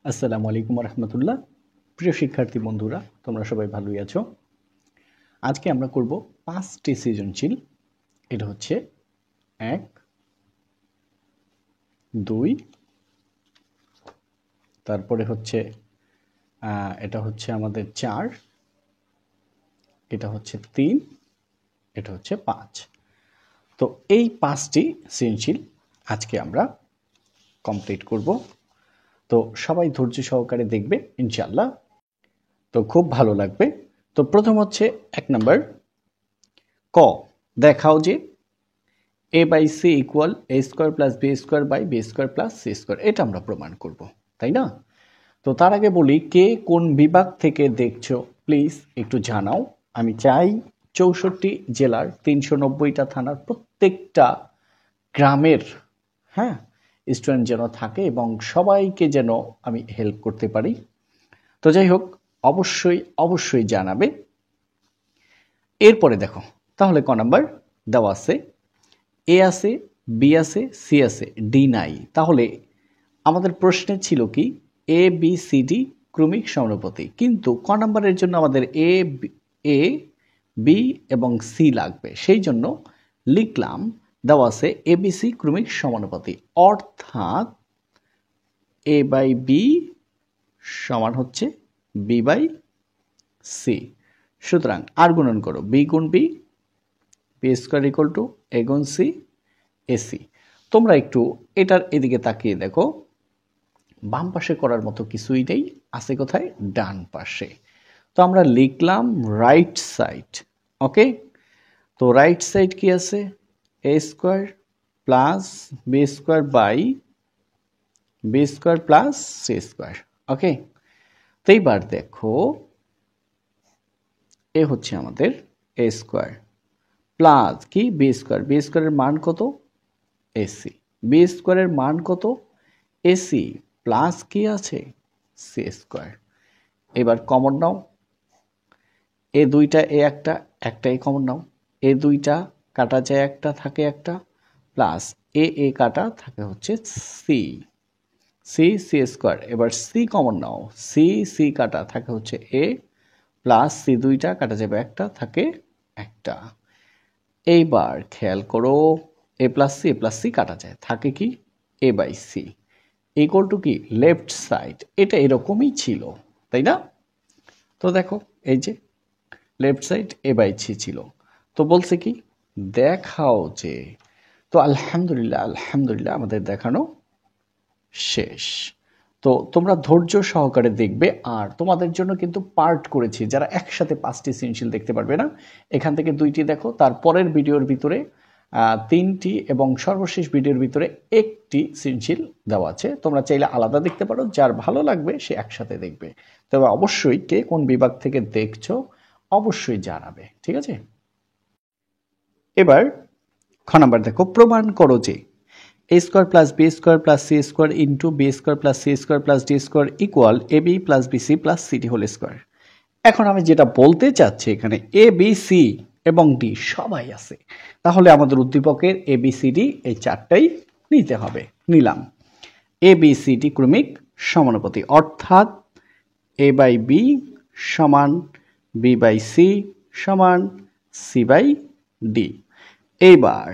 আসসালামু আলাইকুম রহমতুল্লাহ। প্রিয় শিক্ষার্থী বন্ধুরা, তোমরা সবাই ভালোই আছো। আজকে আমরা করব 5টি সৃজনশীল। এটা হচ্ছে 1, 2, তারপরে হচ্ছে এটা হচ্ছে আমাদের 4, এটা হচ্ছে 3, এটা হচ্ছে 5। তো এই 5টি সৃজনশীল আজকে আমরা কমপ্লিট করব। তো সবাই ধৈর্য সহকারে দেখবে ইনশাআল্লাহ, তো খুব ভালো লাগবে। তো প্রথম হচ্ছে 1 নাম্বার, ক দেখাও যে a by C equal a square plus B square by B square plus C square. এটা আমরা প্রমাণ করব, তাই না? তো তার আগে বলি, কে কোন বিভাগ থেকে দেখছো প্লিজ একটু জানাও। আমি চাই 64 জেলার 390টা থানার প্রত্যেকটা গ্রামের স্টুডেন্ট যেন থাকে এবং সবাইকে যেন আমি হেল্প করতে পারি। তো যাই হোক, অবশ্যই অবশ্যই জানাবে। এরপরে দেখো, তাহলে ক নাম্বার দেওয়া আছে, এ আছে, বি আছে, সি আছে, ডি নাই। তাহলে আমাদের প্রশ্নে ছিল কি, এ বি সি ডি ক্রমিক সমানুপাতিক, কিন্তু ক নাম্বারের জন্য আমাদের এ বি এবং সি লাগবে। সেই জন্য লিখলাম, দেওয়া আছে এ বি সি ক্রমিক সমানুপাতিক, অর্থাৎ এ বাই বি সমান হচ্ছে বি বাই সি। সুতরাং আর গুণন করো, বি গুণ B, B square equal to A গুণ সি, এসি। তোমরা একটু এটার এদিকে তাকিয়ে দেখো, বাম পাশে করার মতো কিছুই নেই, আছে কোথায়? ডান পাশে। তো আমরা লিখলাম রাইট সাইড। ওকে, তো রাইট সাইড কি আছে? A square plus B square by B square plus C square. Okay, তো এইবার দেখো, এ হচ্ছে আমাদের এ স্কোয়ার প্লাস কি বি স্কোয়ার, বি স্কোয়ারের মান কত? এসি। বি স্কোয়ারের মান কত? এসি প্লাস কি আছে? C square. এবার কমন নাও, এ দুইটা এ একটা, একটাই কমন নাও। এ দুইটা কাটা যায়, একটা থাকে একটা, প্লাস এ কাটা থাকে হচ্ছে সি, সি সি স্কোয়ার। এবার সি কমন নাও, সি কাটা থাকে হচ্ছে এ, প্লাস সি দুইটা কাটা যাবে, একটা থাকে একটা। এইবার খেয়াল করো, এ প্লাস সি কাটা যায়, থাকে কি? A by C equal to কি? Left side. এটা এরকমই ছিল, তাই না? তো দেখো, এই যে left side A by C ছিল। তো বলছে কি, দেখাও যে। তো আলহামদুলিল্লাহ আলহামদুলিল্লাহ আমাদের দেখানো শেষ। তো তোমরা ধৈর্য সহকারে দেখবে, আর তোমাদের জন্য কিন্তু পার্ট করেছি। যারা একসাথে 5টি সৃজনশীল দেখতে পারবে না, এখান থেকে 2টি দেখো, তারপরের ভিডিওর ভিতরে 3টি এবং সর্বশেষ ভিডিওর ভিতরে 1টি সৃজনশীল দেওয়া আছে। তোমরা চাইলে আলাদা দেখতে পারো, যার ভালো লাগবে সে একসাথে দেখবে। তবে অবশ্যই কে কোন বিভাগ থেকে দেখছো অবশ্যই জানাবে, ঠিক আছে? এবার খ নাম্বার দেখো, প্রমাণ করো যে a square plus B square plus C square into B square plus C square plus D square equal A B plus B C plus CD whole square. এখন আমি যেটা বলতে চাচ্ছি, এখানে এ বি সি এবং ডি সবাই আছে, তাহলে আমাদের উদ্দীপকের এ বি সি ডি এই 4টাই নিতে হবে। নিলাম, এ বি সি ডি ক্রমিক সমানুপাতি, অর্থাৎ এ বাই বি সমান বি বাই সি সমান সি বাই ডি। এইবার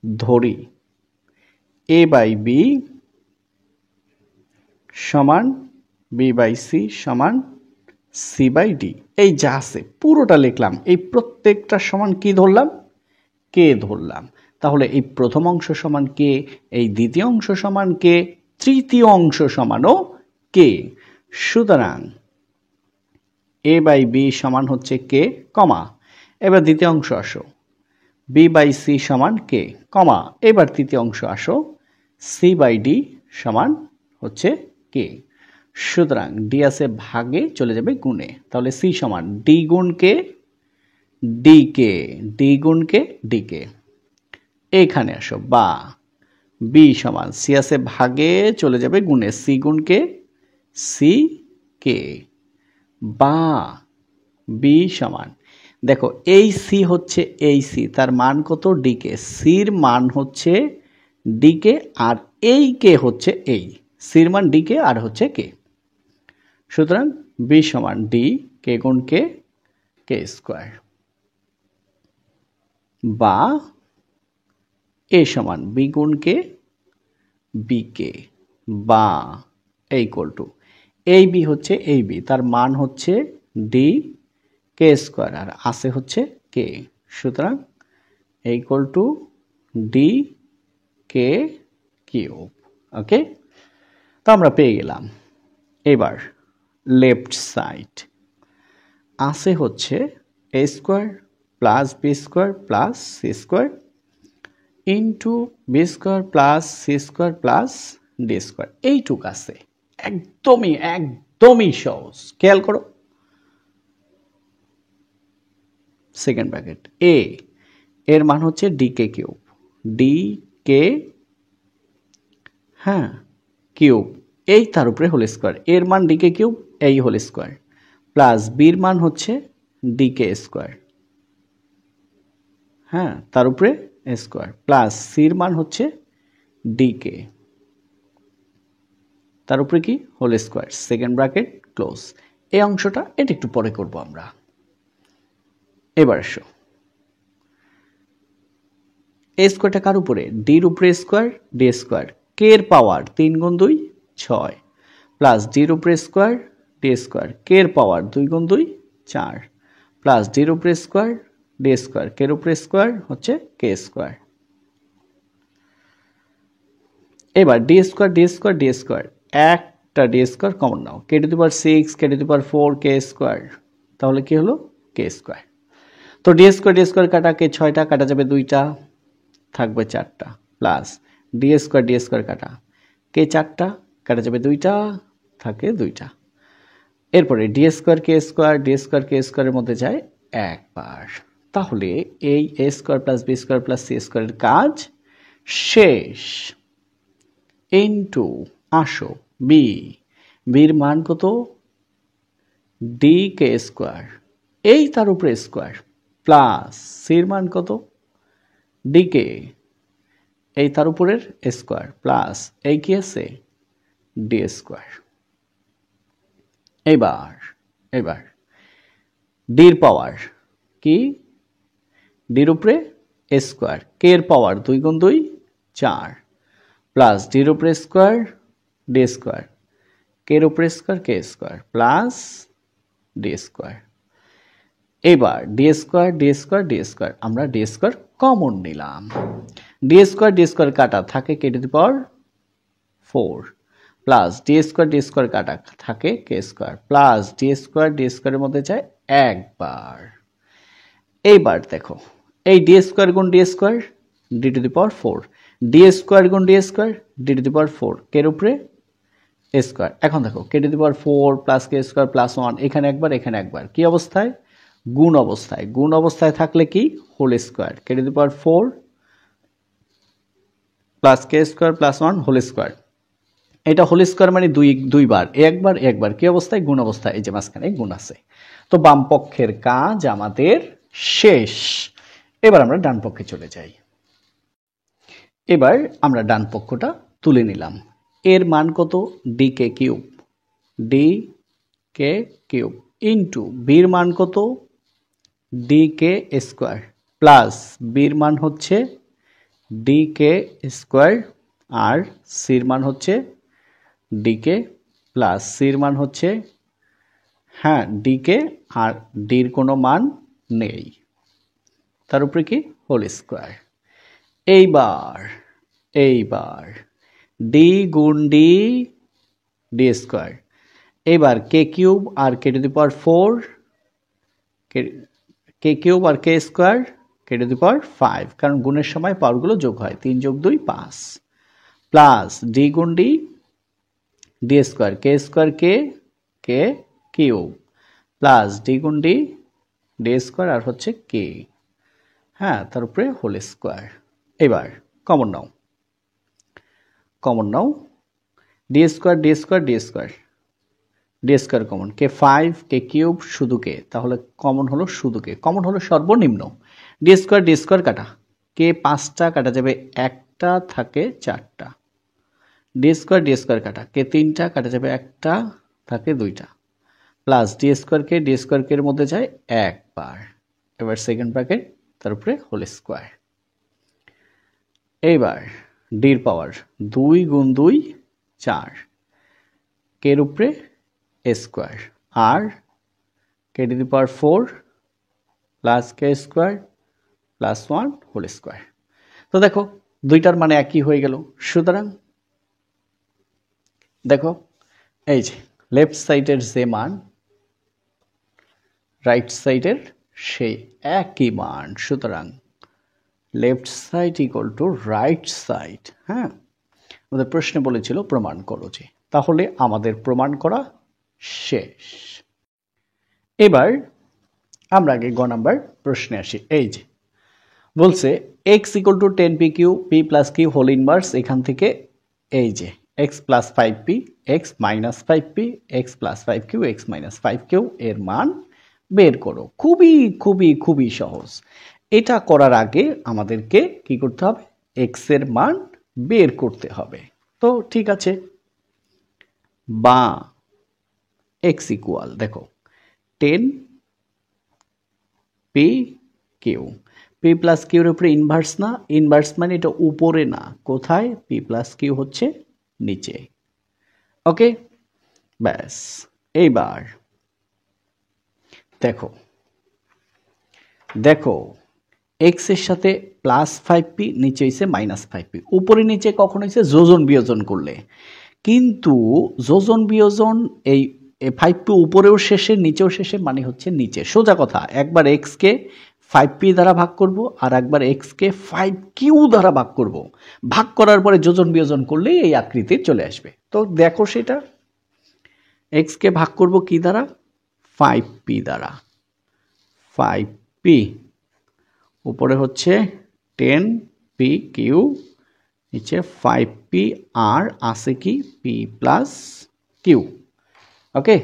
ধরি এ বাই বি সমান বি বাই সি সমান সি বাই ডি। এই যা আছে পুরোটা লিখলাম, এই প্রত্যেকটা সমান কি ধরলাম? কে ধরলাম। তাহলে এই প্রথম অংশ সমান কে, এই দ্বিতীয় অংশ সমান কে, তৃতীয় অংশ সমানও কে। সুতরাং এ বাই বি সমান হচ্ছে কে, কমা। এবার দ্বিতীয় অংশ আসো, বি বাই সি সমান কে, কমা। এবার তৃতীয় অংশ আসো, সি বাই ডি সমান হচ্ছে কে। সুতরাং ডি আছে ভাগে, চলে যাবে গুণে, তাহলে সি সমান ডি গুণ কে, ডি কে, ডি গুণ কে, ডি কে। এইখানে আসো, বা বি সমান সি আছে ভাগে, চলে যাবে গুণে, সি গুণ কে, সি কে, বা বি সমান, দেখো এই সি হচ্ছে এই সি, তার মান কত? ডিকে। সির মান হচ্ছে ডিকে, আর এই কে হচ্ছে এই, সির মান ডি কে আর হচ্ছে কে। সুতরাং বি সমান ডি কে গুণ কে, কে স্কোয়ার, বা এ সমান বি গুণ কে, বি কে, বা ইকুয়াল টু এই বি হচ্ছে এই বি, তার মান হচ্ছে ডি কে স্কোয়ার আর আছে হচ্ছে কে। সুতরাং equal to D K cube. Okay, তো আমরা পেয়ে গেলাম। এবার লেফট সাইড আছে হচ্ছে A square plus B square plus C square into B square plus C square plus D square. এইটুক আছে, একদমই একদমই সহজ। খেয়াল করো, সেকেন্ড ব্র্যাকেট এ এর মান হচ্ছে ডি কে কিউব, ডি কে হ্যাঁ কিউব, এই তার উপরে হোল স্কোয়ার, এর মান ডি কে কিউব এই হোল স্কোয়ার, প্লাস বির মান হচ্ছে ডি কে স্কোয়ার, হ্যাঁ তার উপরে স্কোয়ার, প্লাস সির মান হচ্ছে ডি কে, তার উপরে কি whole square, second bracket close. এই অংশটা এটা একটু পরে করব আমরা। এবার আসো, এ স্কোয়ারটা কার উপরে, ডির উপরে স্কোয়ার, ডি স্কোয়ার, কে এর পাওয়ার 3 গুণ 2 6, প্লাস ডির উপরে স্কোয়ার, ডি স্কোয়ার, কে এর পাওয়ার 2 গুণ 2 4, প্লাস ডির উপরে স্কোয়ার, ডি স্কোয়ার, কে এর উপরে স্কোয়ার হচ্ছে কে স্কোয়ার। এবার D square D square D square, একটা ডি স্কোয়ার কমন নাও, K to the power 6 K to the power 4 K square, তাহলে কি হলো কে স্কোয়ার। তো ডি স্কোয়ার কাটা, কে 6টা কাটা যাবে 2টা, থাকবে 4টা, প্লাস ডি স্কোয়ার কাটা, কে 4টা কাটা যাবে 2টা, থাকে 2টা। এরপরে ডি স্কোয়ার কে স্কোয়ারের মধ্যে যায় একবার। তাহলে এই A square plus B square plus C স্কোয়ারের কাজ শেষ। ইন্টু আসো বি, বির মান কত, ডি কে স্কোয়ার এই তার উপরে স্কোয়ার, প্লাস সির মান কত, ডি কে এই তার উপরের স্কোয়ার, প্লাস এই কি আছে ডি স্কোয়ার। এবার এবার ডির পাওয়ার কি, ডির উপরে স্কোয়ার, কে এর পাওয়ার 2 গুণ 2 4, প্লাস ডির উপরে স্কোয়ার, ডি স্কোয়ার, কে এর উপরে square K square, plus D square. এবার ডি স্কোয়ার আমরা ডি স্কোয়ার কমন নিলাম, ডি স্কোয়ার কাটা থাকে K to the power 4, plus D square কাটা থাকে কে স্কোয়ার, প্লাস ডি স্কোয়ারের মধ্যে যায় একবার। এইবার দেখো এই ডি স্কোয়ার গুণ D square, D to the power 4, D square গুণ D square, D to the power 4, K এর উপরে স্কোয়ার। এখন দেখো K to the power 4 plus K square plus 1, এখানে একবার এখানে একবার, কি অবস্থায় গুণ অবস্থায়, গুণ অবস্থায় থাকলে কি whole square, K to the power 4 plus K square plus 1 whole square, এটা হোল স্কোয়ার মানে দুইবার, একবার কি অবস্থায় গুণ অবস্থায়, এই যে মাঝখানে গুণ আছে। তো বাম পক্ষের কাজ আমাদের শেষ। এবার আমরা ডান পক্ষে চলে যাই। এবার আমরা ডান পক্ষটা তুলে নিলাম, এর মান কত D K cube, D K cube into বির মান কত ডি কে স্কোয়ার, প্লাস বির মান হচ্ছে ডি কে স্কোয়ার, আর সির মান হচ্ছে ডি কে, প্লাস সির মান হচ্ছে হ্যাঁ ডি কে, আর ডির কোনো মান নেই, তার উপরে কি হোল স্কোয়ার। এইবার এইবার ডি গুণ ডি, ডি স্কোয়ার, এবার কে কিউব আর K to the power 4, K cube আর কে square K to the power 5, কারণ গুণের সময় পাওয়ারগুলো যোগ হয়, 3 যোগ 2 5, প্লাস ডি গুণ ডি, ডি স্কোয়ার কে কে কিউব, প্লাস ডি গুণ ডি, ডি স্কোয়ার আর হচ্ছে কে, হ্যাঁ তার উপরে হোল স্কোয়ার। এবার কমন নাও ডি স্কোয়ার কমন, কে 5 কে কিউব শুধু কে, তাহলে কমন হলো শুধু কে, কমন হলো সর্বনিম্ন, ডি স্কোয়ার কাটা, কে 5টা কাটা যাবে একটা, থাকে 4টা, ডি স্কোয়ার কাটা, কে তিনটা কাটা যাবে একটা, থাকে দুইটা, প্লাস ডি স্কোয়ারকে এর মধ্যে যায় একবার, এবার সেকেন্ড ব্র্যাকেট তার উপরে হোল স্কোয়ার। এইবার ডির পাওয়ার 2 গুণ 2 4, কের উপরে square, R K to the power 4 plus K square plus 1 whole square. তো দেখো দুইটার মানে একই হয়ে গেল। সুতরাং দেখো এই যে লেফট সাইডের যে মান রাইট সাইডের সেই একই মান, সুতরাং left side equal to right side. হ্যাঁ, আমাদের প্রশ্নে বলেছিল প্রমাণ করো যে, তাহলে আমাদের প্রমাণ করা শেষ। এবার আমরা আগে গ নাম্বার প্রশ্নে আসি। এই যে বলছে X equal to 10p Q P plus Q whole inverse, এখান থেকে এই যে X plus 5p X minus 5p X plus 5q X minus 5q এর মান বের করো। খুবই খুবই খুবই সহজ। এটা করার আগে আমাদেরকে কি করতে হবে, এক্স এর মান বের করতে হবে। তো ঠিক আছে, বা এক্স ইকুয়াল দেখো 10p কিউ, পি প্লাস কিউর উপরে ইনভার্স না, ইনভার্স মানে এটা উপরে না, কোথায়, পি প্লাস কিউ হচ্ছে নিচে। ওকে, ব্যাস। এইবার দেখো দেখো এক্স এর সাথে প্লাস 5p নিচে হইছে মাইনাস 5p, উপরে নিচে কখন হয়েছে যোজন বিয়োজন করলে, কিন্তু যোজন বিয়োজন এই 5p উপরেও শেষে নিচেও শেষে মানে হচ্ছে নিচে। সোজা কথা, একবার এক্স কে 5p দ্বারা ভাগ করব আর একবার এক্স কে 5q দ্বারা ভাগ করব, ভাগ করার পরে যোজন বিয়োজন করলেই এই আকৃতি চলে আসবে। তো দেখো সেটা, এক্স কে ভাগ করব কি দ্বারা, 5p দ্বারা, 5p উপরে হচ্ছে 10p কিউ, নিচে 5p আর আছে কি p প্লাস কিউ। ওকে,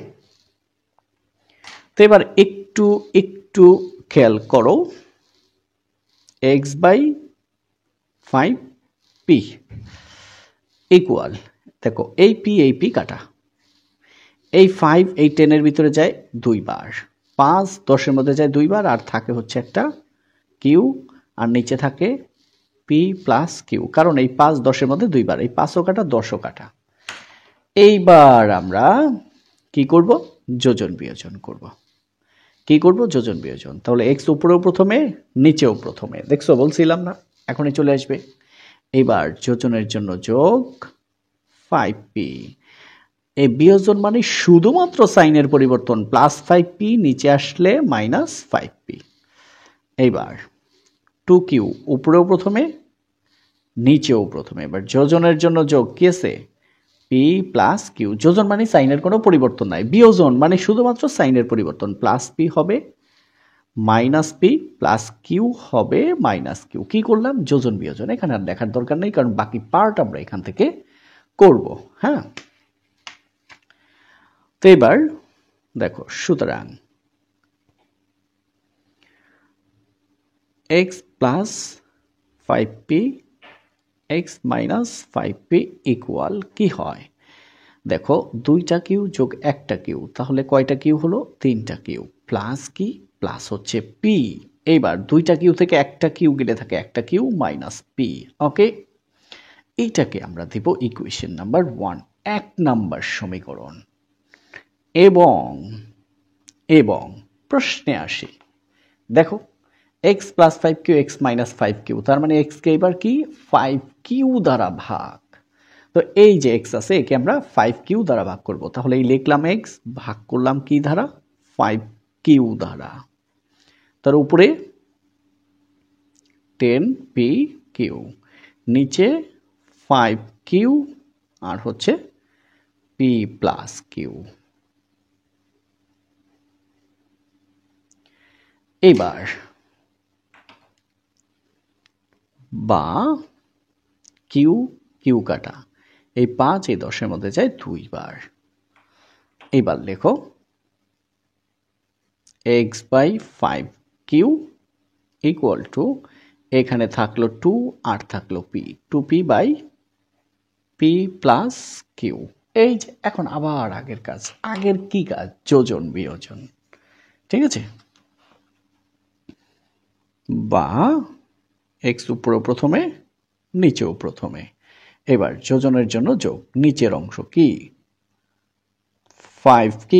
তো এবার একটু একটু খেয়াল করো, x বাই 5p ইকুয়াল, দেখো এই p কাটা, এই 5 এই 10 এর ভিতরে যায় 2 বার, 5 10 এর মধ্যে যায় 2 বার, আর থাকে হচ্ছে একটা কিউ, আর নিচে থাকে p প্লাস কিউ, কারণ এই 5 10 এর মধ্যে 2 বার, এই 5ও কাটা 10ও কাটা। এইবার আমরা কি করব, যোজন বিয়োজন করব। কি করব, যোজন বিয়োজন। তাহলে এক্স উপরেও প্রথমে নিচেও প্রথমে, দেখছো বলছিলাম না, এখনই চলে আসবে। এবার যোজনের জন্য যোগ 5p, এই বিয়োজন মানে শুধুমাত্র সাইনের পরিবর্তন, প্লাস 5p নিচে আসলে মাইনাস 5p। এইবার 2q উপরেও প্রথমে নিচেও প্রথমে, এবার যোজনের জন্য যোগ কি আছে, p প্লাস কিউ, যোজন মানে সাইনের কোনো পরিবর্তন নাই, বিয়োজন মানে শুধুমাত্র সাইনের পরিবর্তন, প্লাস p হবে মাইনাস p প্লাস কিউ হবে মাইনাস কিউ। কি করলাম, যোজন বিয়োজন, এখানে আর দেখার দরকার নেই, কারণ বাকি পার্ট আমরা এখান থেকে করব। হ্যাঁ, তো এবার দেখো, সুতরাং x plus 5p x minus 5p equal কি হয়, দেখো দুইটা কিউ যোগ একটা কিউ, তাহলে কয়টা কিউ হলো, তিনটা কিউ, প্লাস কি, প্লাস হচ্ছে p, এইবার দুইটা কিউ থেকে একটা কিউ গেলে থাকে একটা কিউ মাইনাস p। ওকে, এইটাকে আমরা দিব ইকুয়েশন নাম্বার 1, 1 নাম্বার সমীকরণ। এবং এবং প্রশ্নে আসি, দেখো x plus 5q x minus 5q, তার মানে x কে এবার কি 5q দ্বারা ভাগ, তো এই যে x আছে একে আমরা 5q দ্বারা ভাগ করব, তাহলে এই লিখলাম x ভাগ করলাম কি দ্বারা, 5q দ্বারা, তার উপরে 10pq, নিচে 5q আর হচ্ছে p প্লাস কিউ। এবার বা কিউ কিউ কাটা, এই 5 এই 10 এর মধ্যে যায় 2 বার। এবার লেখো x by 5q equal two, এখানে থাকলো 2 আর থাকলো p, 2p by p P plus Q. এই যে এখন আবার আগের কাজ, আগের কি কাজ? যোজন বিয়োজন, ঠিক আছে? বা এক্স উপরেও প্রথমে নিচেও প্রথমে। এবার যোজনের জন্য যোগ, নিচের অংশ কি 5q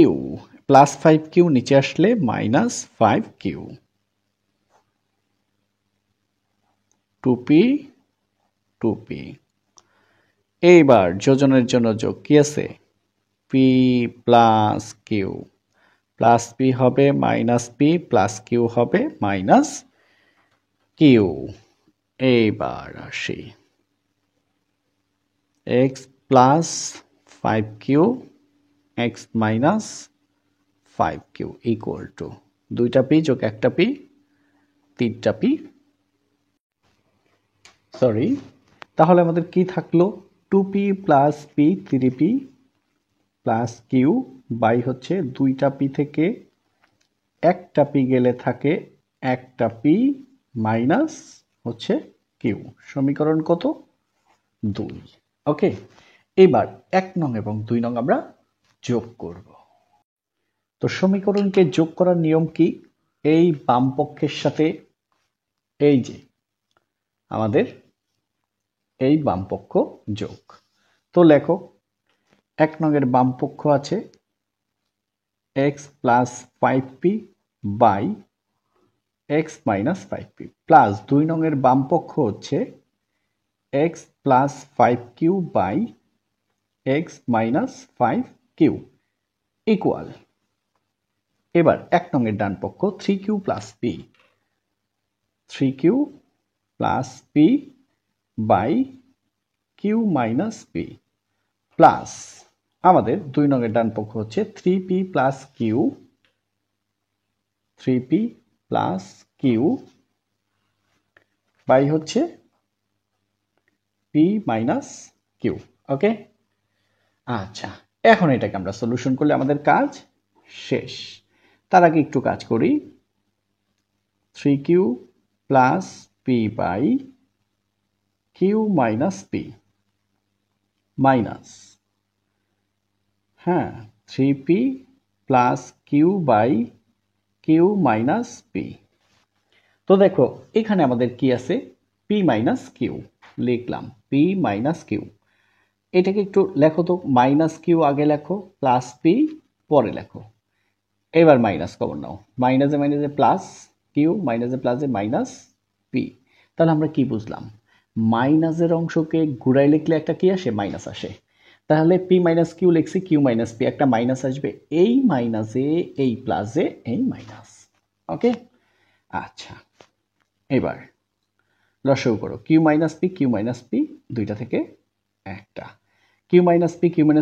প্লাস 5q, নিচে আসলে মাইনাস 5q, 2p 2p। এইবার যোজনের জন্য যোগ কি আছে? p plus Q, plus P হবে মাইনাস পি, প্লাস কিউ হবে মাইনাস কিউ। এইবার আসি x plus 5q x minus 5q equal to 2টা p যোগ 1টা p 3টা p। সরি, তাহলে আমাদের কি থাকলো? 2p plus p 3p plus Q by হচ্ছে 2টা p থেকে 1টা p গেলে থাকে 1টা p মাইনাস হচ্ছে কিউ। সমীকরণ কত? 2। ওকে, এবার 1 নং এবং 2 নং আমরা যোগ করব। তো সমীকরণকে যোগ করার নিয়ম কি? এই বাম পক্ষের সাথে এই যে আমাদের এই বাম পক্ষ যোগ। তো লেখো 1 নং এর বাম পক্ষ আছে x plus 5p by x minus 5p plus 2 নং এর বাম পক্ষ হচ্ছে x plus 5q by x minus 5q equal. এবার 1 নং এর ডান পক্ষ 3q plus p, 3q plus p by q minus p plus আমাদের 2 নং এর ডান পক্ষ হচ্ছে 3p plus q, 3p plus q by হচ্ছে p মাইনাস q। ওকে, আচ্ছা, এখন এটাকে আমরা সলিউশন করলে আমাদের কাজ শেষ। তার আগে একটু কাজ করি। 3q plus p by q minus p minus, হ্যাঁ, 3p plus q by q minus p। তো দেখো এখানে আমাদের কি আছে? p মাইনাস q লিখলাম, p মাইনাস q। এটাকে একটু লেখো তো, মাইনাস কিউ আগে লেখো, প্লাস পি পরে লেখো। এবার মাইনাস কমন নাও, মাইনাসে মাইনাসে প্লাস কিউ, মাইনাসে প্লাসে মাইনাস পি। তাহলে আমরা কি বুঝলাম? মাইনাসের অংশকে ঘুরাই লিখলে একটা কি আসে? মাইনাস আসে। তাহলে পি মাইনাস কিউ লিখছি, কিউ মাইনাস পি, একটা মাইনাস আসবে, এই মাইনাসে এই প্লাসে এই মাইনাস। ওকে, আচ্ছা, এবার লসাগু করো, কিউ মাইনাস পি দুইটা থেকে একটা। কিউ মাইনাস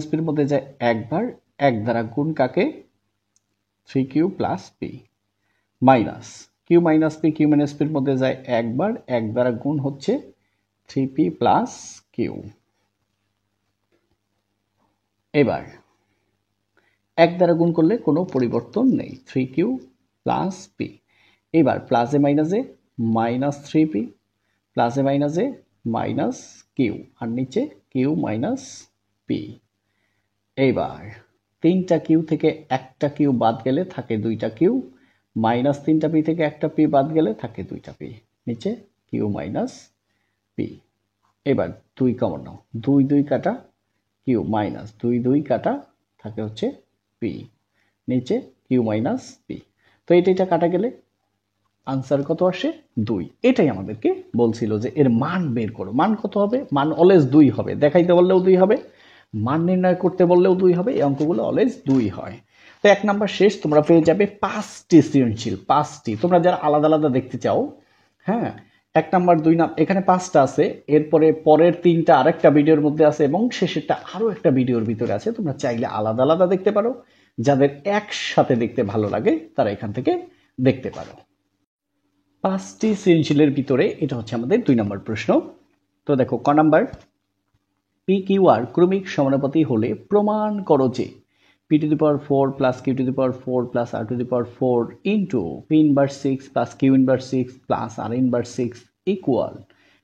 পির মধ্যে যায় একবার, এক দ্বারা গুণ কাকে? 3q plus P minus Q minus পির মধ্যে যায় একবার, এক দ্বারা গুণ হচ্ছে 3p প্লাস কিউ। এবার এক দ্বারা গুণ করলে কোনো পরিবর্তন নেই, 3q প্লাস পি। এবার প্লাসে মাইনাসে মাইনাস 3p, প্লাসে মাইনাসে মাইনাস কিউ, আর নিচে কিউ মাইনাস পি। এইবার 3টা কিউ থেকে একটা কিউ বাদ গেলে থাকে 2টা কিউ, মাইনাস 3টা পি থেকে একটা পি বাদ গেলে থাকে 2টা পি, নিচে কিউ মাইনাস পি। এবার 2 কমন নাও, 2 2 কাটা, কিউ মাইনাস 2 2 কাটা, থাকে হচ্ছে পি, নিচে কিউ মাইনাস পি। তো এটা কাটা গেলে আনসার কত আসে? 2। এটাই আমাদেরকে বলছিল যে এর মান বের করো। মান কত হবে? মান অলওয়েজ 2 হবে, দেখাইতে বললেও 2 হবে, মান নির্ণয় করতে বললেও 2 হবে, এই অঙ্কগুলো অলওয়েজ 2 হয়। তো 1 নাম্বার শেষ। তোমরা পেয়ে যাবে 5টি সৃজনশীল, 5টি। তোমরা যারা আলাদা আলাদা দেখতে চাও, হ্যাঁ, 1 নাম্বার 2 নাম্বার এখানে 5টা আছে, এরপরে পরের 3টা আরেকটা ভিডিওর মধ্যে আছে, এবং শেষেরটা আরো একটা ভিডিওর ভিতরে আছে। তোমরা চাইলে আলাদা আলাদা দেখতে পারো, যাদের একসাথে দেখতে ভালো লাগে তারা এখান থেকে দেখতে পারো। 5টি সৃজনশীলের ভিতরে এটা হচ্ছে আমাদের 2 নম্বর প্রশ্ন। তো দেখো ক নাম্বার, পি কিউ আর ক্রমিক সমানুপাতি হলে প্রমাণ করো যে p to the power 4 plus q to the power 4 plus r to the power 4 into p inverse 6 plus q inverse 6 plus r inverse 6 equal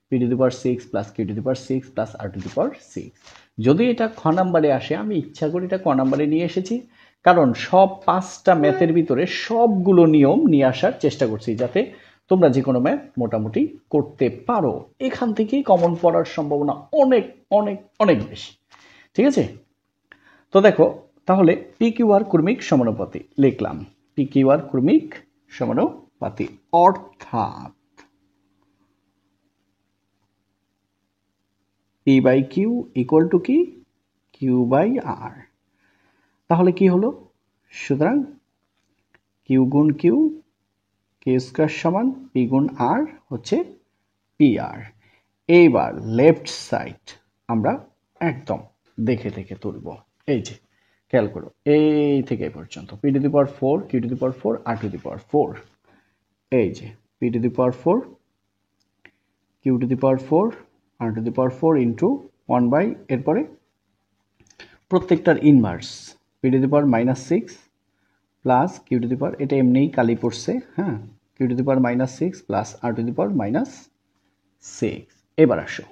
p to the power 6 plus q to the power 6 plus r to the power 6। যদি এটা খ নাম্বারে আসে, আমি ইচ্ছা করে এটা ক নাম্বারে নিয়ে এসেছি, কারণ সব 5টা ম্যাথের ভিতরে সবগুলো নিয়ম নিয়ে আসার চেষ্টা করছি যাতে তোমরা যে কোনো ম্যাথ মোটামুটি করতে পারো। এখান থেকেই কমন পড়ার সম্ভাবনা অনেক অনেক অনেক বেশি। ঠিক আছে, তো দেখো তাহলে পি কিউ আর ক্রমিক সমানুপাতি লিখলাম। পি কিউ আর ক্রমিক সমানুপাতি অর্থাৎ P by Q equal to কি কিউ বাই আর। তাহলে কি হলো, সুতরাং কিউ গুণ কিউ কিউ স্কয়ার সমান পি গুণ আর হচ্ছে পি আর। এইবার লেফট সাইড আমরা একদম দেখে দেখে তুলব। এই যে খেয়াল করো, এই থেকে এই পর্যন্ত P to the power 4 Q to the power 4 R to the power 4। এই যে P to the power 4 Q to the power 4 R to the power 4 ইন্টু 1 বাই, এরপরে প্রত্যেকটার inverse P to the power -6 plus Q to the power, এটা এমনিই কালি পড়ছে, হ্যাঁ, Q to the power -6 plus R to the power -6। এবার আসো,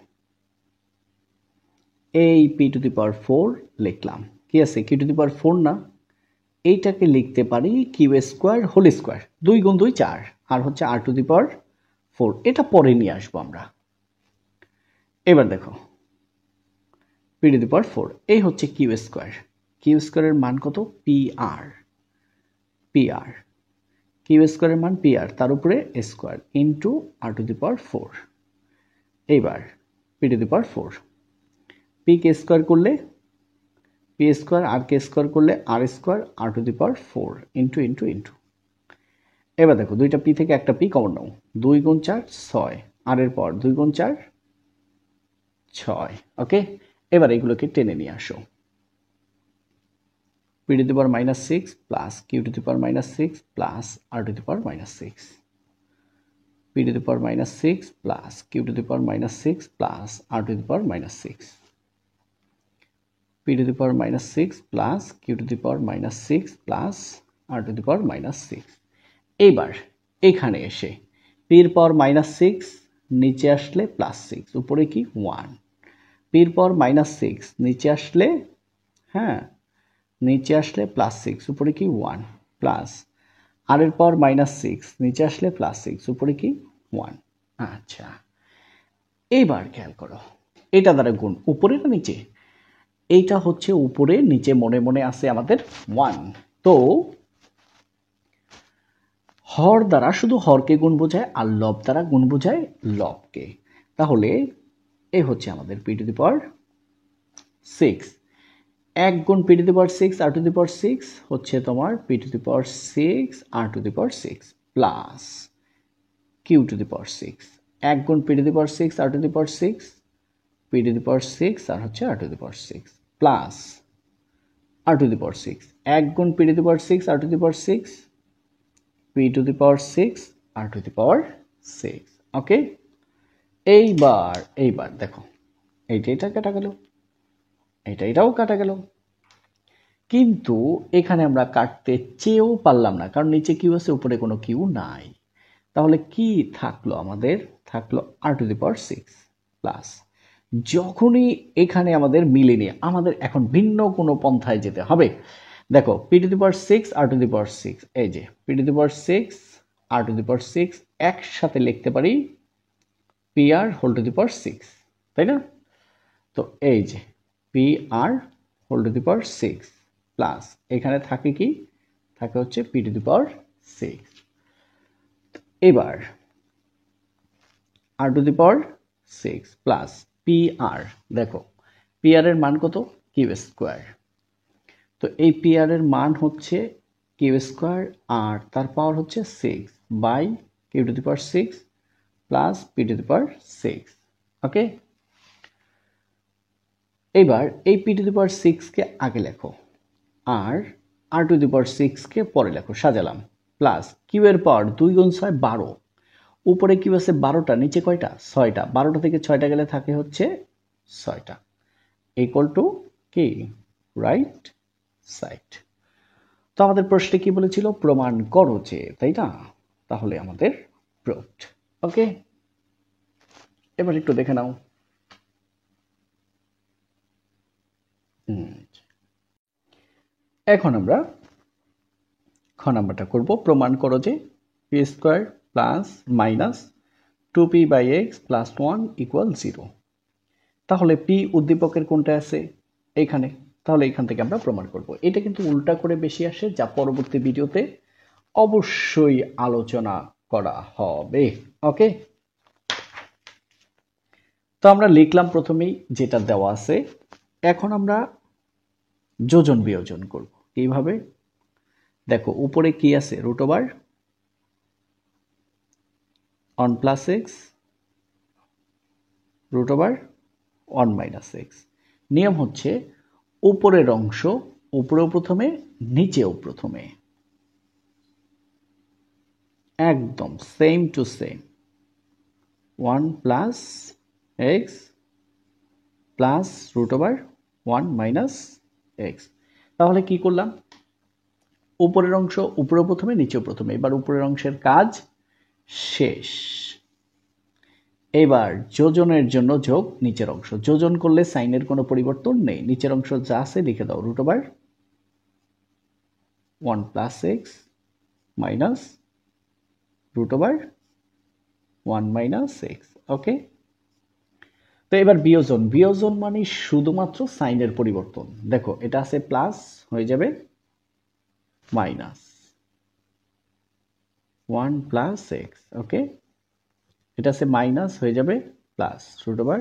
এই পি টু দি পাওয়ার 4 লিখলাম, কি আছে কিউ টু দি পাওয়ার 4 না, এইটাকে লিখতে পারি কিউ স্কোয়ার হোল স্কোয়ার, 2 গুণ 2 4, আর হচ্ছে আর টু দি পাওয়ার 4, এটা পরে নিয়ে আসবো আমরা। এবার দেখো পি টু দি পাওয়ার 4, এই হচ্ছে কিউ স্কোয়ার, কিউ স্কোয়ারের মান কত P R, P R Q স্কোয়ারের মান পি আর, তার উপরে square into R to the power 4। এইবার P to the power 4, P কে স্কোয়ার করলে পি স্কোয়ার, আর কে স্কোয়ার করলে R square, R to the power 4 into into into. এবার দেখো দুইটা পি থেকে একটা পি কমন নাও, 2 গুণ 4 6, আর এর পর 2 গুণ 4 6। ওকে, এবার এগুলোকে টেনে নিয়ে আসো, P to the power -6 plus Q to the power -6 plus R to the power -6, P to the power -6 plus Q to the power -6 plus R to the power -6, P to the power -6 plus Q to the power -6 plus R to the power -6। এইবার এখানে এসে পির পাওয়ার -6 নিচে আসলে +6, উপরে কি 1, পির পাওয়ার -6 নিচে আসলে, হ্যাঁ, নিচে আসলে +6, উপরে কি 1, প্লাস আর এর পাওয়ার -6 নিচে আসলে +6, উপরে কি 1। আচ্ছা, এইবার খেয়াল করো, এটা দ্বারা গুণ, উপরে না নিচে, এইটা হচ্ছে উপরে, নিচে মনে মনে আছে আমাদের 1, তো হর দ্বারা শুধু হরকে গুণ বোঝায় আর লব দ্বারা গুণ বোঝায় লবকে। তাহলে এই হচ্ছে আমাদের পি টু দি পাওয়ার 6, 1 গুণ P to the power 6 R to the power 6 হচ্ছে তোমার P to the power 6 R to the power 6 plus Q to the power 6, 1 গুণ P to the power 6 R to the power 6, P to the power 6 আর হচ্ছে R to the power 6 plus R to the power 6, 1 গুণ P to the power 6 R to the power 6, P to the power 6 R to the power 6। Okay, এইবার দেখো, এটা কাটা গেল, এটাও কাটা গেল, কিন্তু এখানে আমরা কাটতে চেয়েও পারলাম না, কারণ নিচে কিউ আছে, উপরে কোনো কিউ নাই। তাহলে কি থাকলো আমাদের, থাকলো আর টু দি পাওয়ার 6 প্লাস, যখনই এখানে আমাদের মিলেনি, আমাদের এখন ভিন্ন কোনো পন্থায় যেতে হবে। দেখো P to the power 6 R to the power 6, এই যে P to the power 6 R to the power 6 একসাথে লিখতে পারি P R whole to the power 6, তাই না? তো এই যে P R whole to the power 6 plus এখানে থাকে কি, থাকে হচ্ছে পি টু দি পাওয়ার 6। এবার R to the power 6 plus P R, দেখো পি আর এর মান কত কিউ স্কোয়ার, তো এই পি আর এর মান হচ্ছে কিউ স্কোয়ার আর তার পাওয়ার হচ্ছে 6 by Q to the power 6 plus P to the power 6। Okay, এবার এই পি টু দি পাওয়ার 6 কে আগে লেখো আর আর টু দি পাওয়ার 6 কে পরে লেখো, সাজালাম, প্লাস কিউ এর পাওয়ার 2 গুণ 6 12, উপরে কিউ আছে 12টা, নিচে কয়টা 6টা, 12টা থেকে 6টা গেলে থাকে হচ্ছে 6টা, ইকুয়াল টু কি রাইট সাইড। তো আমাদের প্রশ্নে কি বলেছিল, প্রমাণ করো যে, তাই না? তাহলে আমাদের প্রুভড। ওকে, এবার একটু দেখে নাও, এখন আমরা খ নাম্বারটা করব। প্রমাণ করো যে P square plus minus 2p/x plus 1 equal 0। তাহলে পি উদ্দীপকের কোনটা আছে? এখানে। তাহলে এখান থেকে আমরা প্রমাণ করব। এটা কিন্তু উল্টা করে বেশি আসে, যা পরবর্তী ভিডিওতে অবশ্যই আলোচনা করা হবে। ওকে, তো আমরা লিখলাম প্রথমেই যেটা দেওয়া আছে। এখন আমরা যোজন বিয়োজন করব। কিভাবে? দেখো উপরে কি আছে? Root over 1 plus X root over 1 minus X. নিয়ম হচ্ছে উপরের অংশ উপরেও প্রথমে, নিচেও প্রথমে, একদম same to same. 1 plus X plus root over 1 minus X. তাহলে কি করলাম? উপরের অংশ উপরেও প্রথমে, নিচেও প্রথমে। এবার উপরের অংশের কাজ শেষ। এবার যোজনের জন্য যোগ নিচের অংশ। যোজন করলে সাইনের কোনো পরিবর্তন নেই। নিচের অংশ যা আছে লিখে দাও। Root over 1 plus X minus root over 1 minus X. Okay, তো এবার বিয়োজন। বিয়োজন মানে শুধুমাত্র সাইনের পরিবর্তন। দেখো এটা আছে প্লাস, হয়ে যাবে মাইনাস 1 প্লাস এক্স। ওকে, এটা আছে মাইনাস, হয়ে যাবে plus root over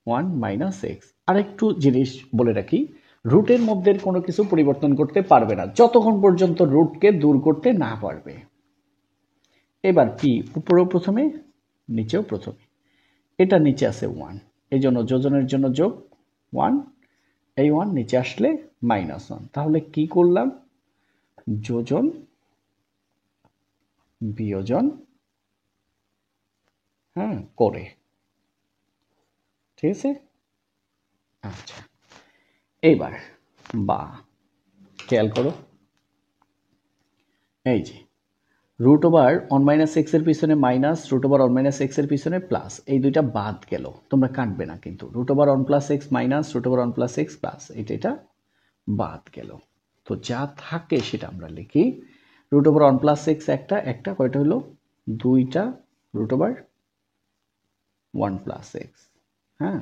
1 minus X. আরেকটু জিনিস বলে রাখি, রুটের মধ্যে কোনো কিছু পরিবর্তন করতে পারবে না যতক্ষণ পর্যন্ত রুটকে দূর করতে না পারবে। এবার পি উপরেও প্রথমে, নিচেও প্রথমে। এটা নিচে আছে 1, এই জন্য যোজনের জন্য যোগ 1, এই 1 নিচে আসলে -1। তাহলে কি করলাম? যোজন বিয়োজন করে। ঠিক আছে, আচ্ছা। এইবার বা খেয়াল করো, এই যে রুট ওভার 1 মাইনাস এক্স এর পিছনে minus, root over 1 minus X এর পিছনে প্লাস, এই দুইটা বাদ গেল। তোমরা কাটবে না কিন্তু। Root over 1 plus X minus root over 1 plus X plus, এটা বাদ গেল। তো যা থাকে সেটা আমরা লিখি। রুট ওভার 1 প্লাস এক্স একটা কয়টা হলো? দুইটা রুট ওভার 1 প্লাস এক্স। হ্যাঁ,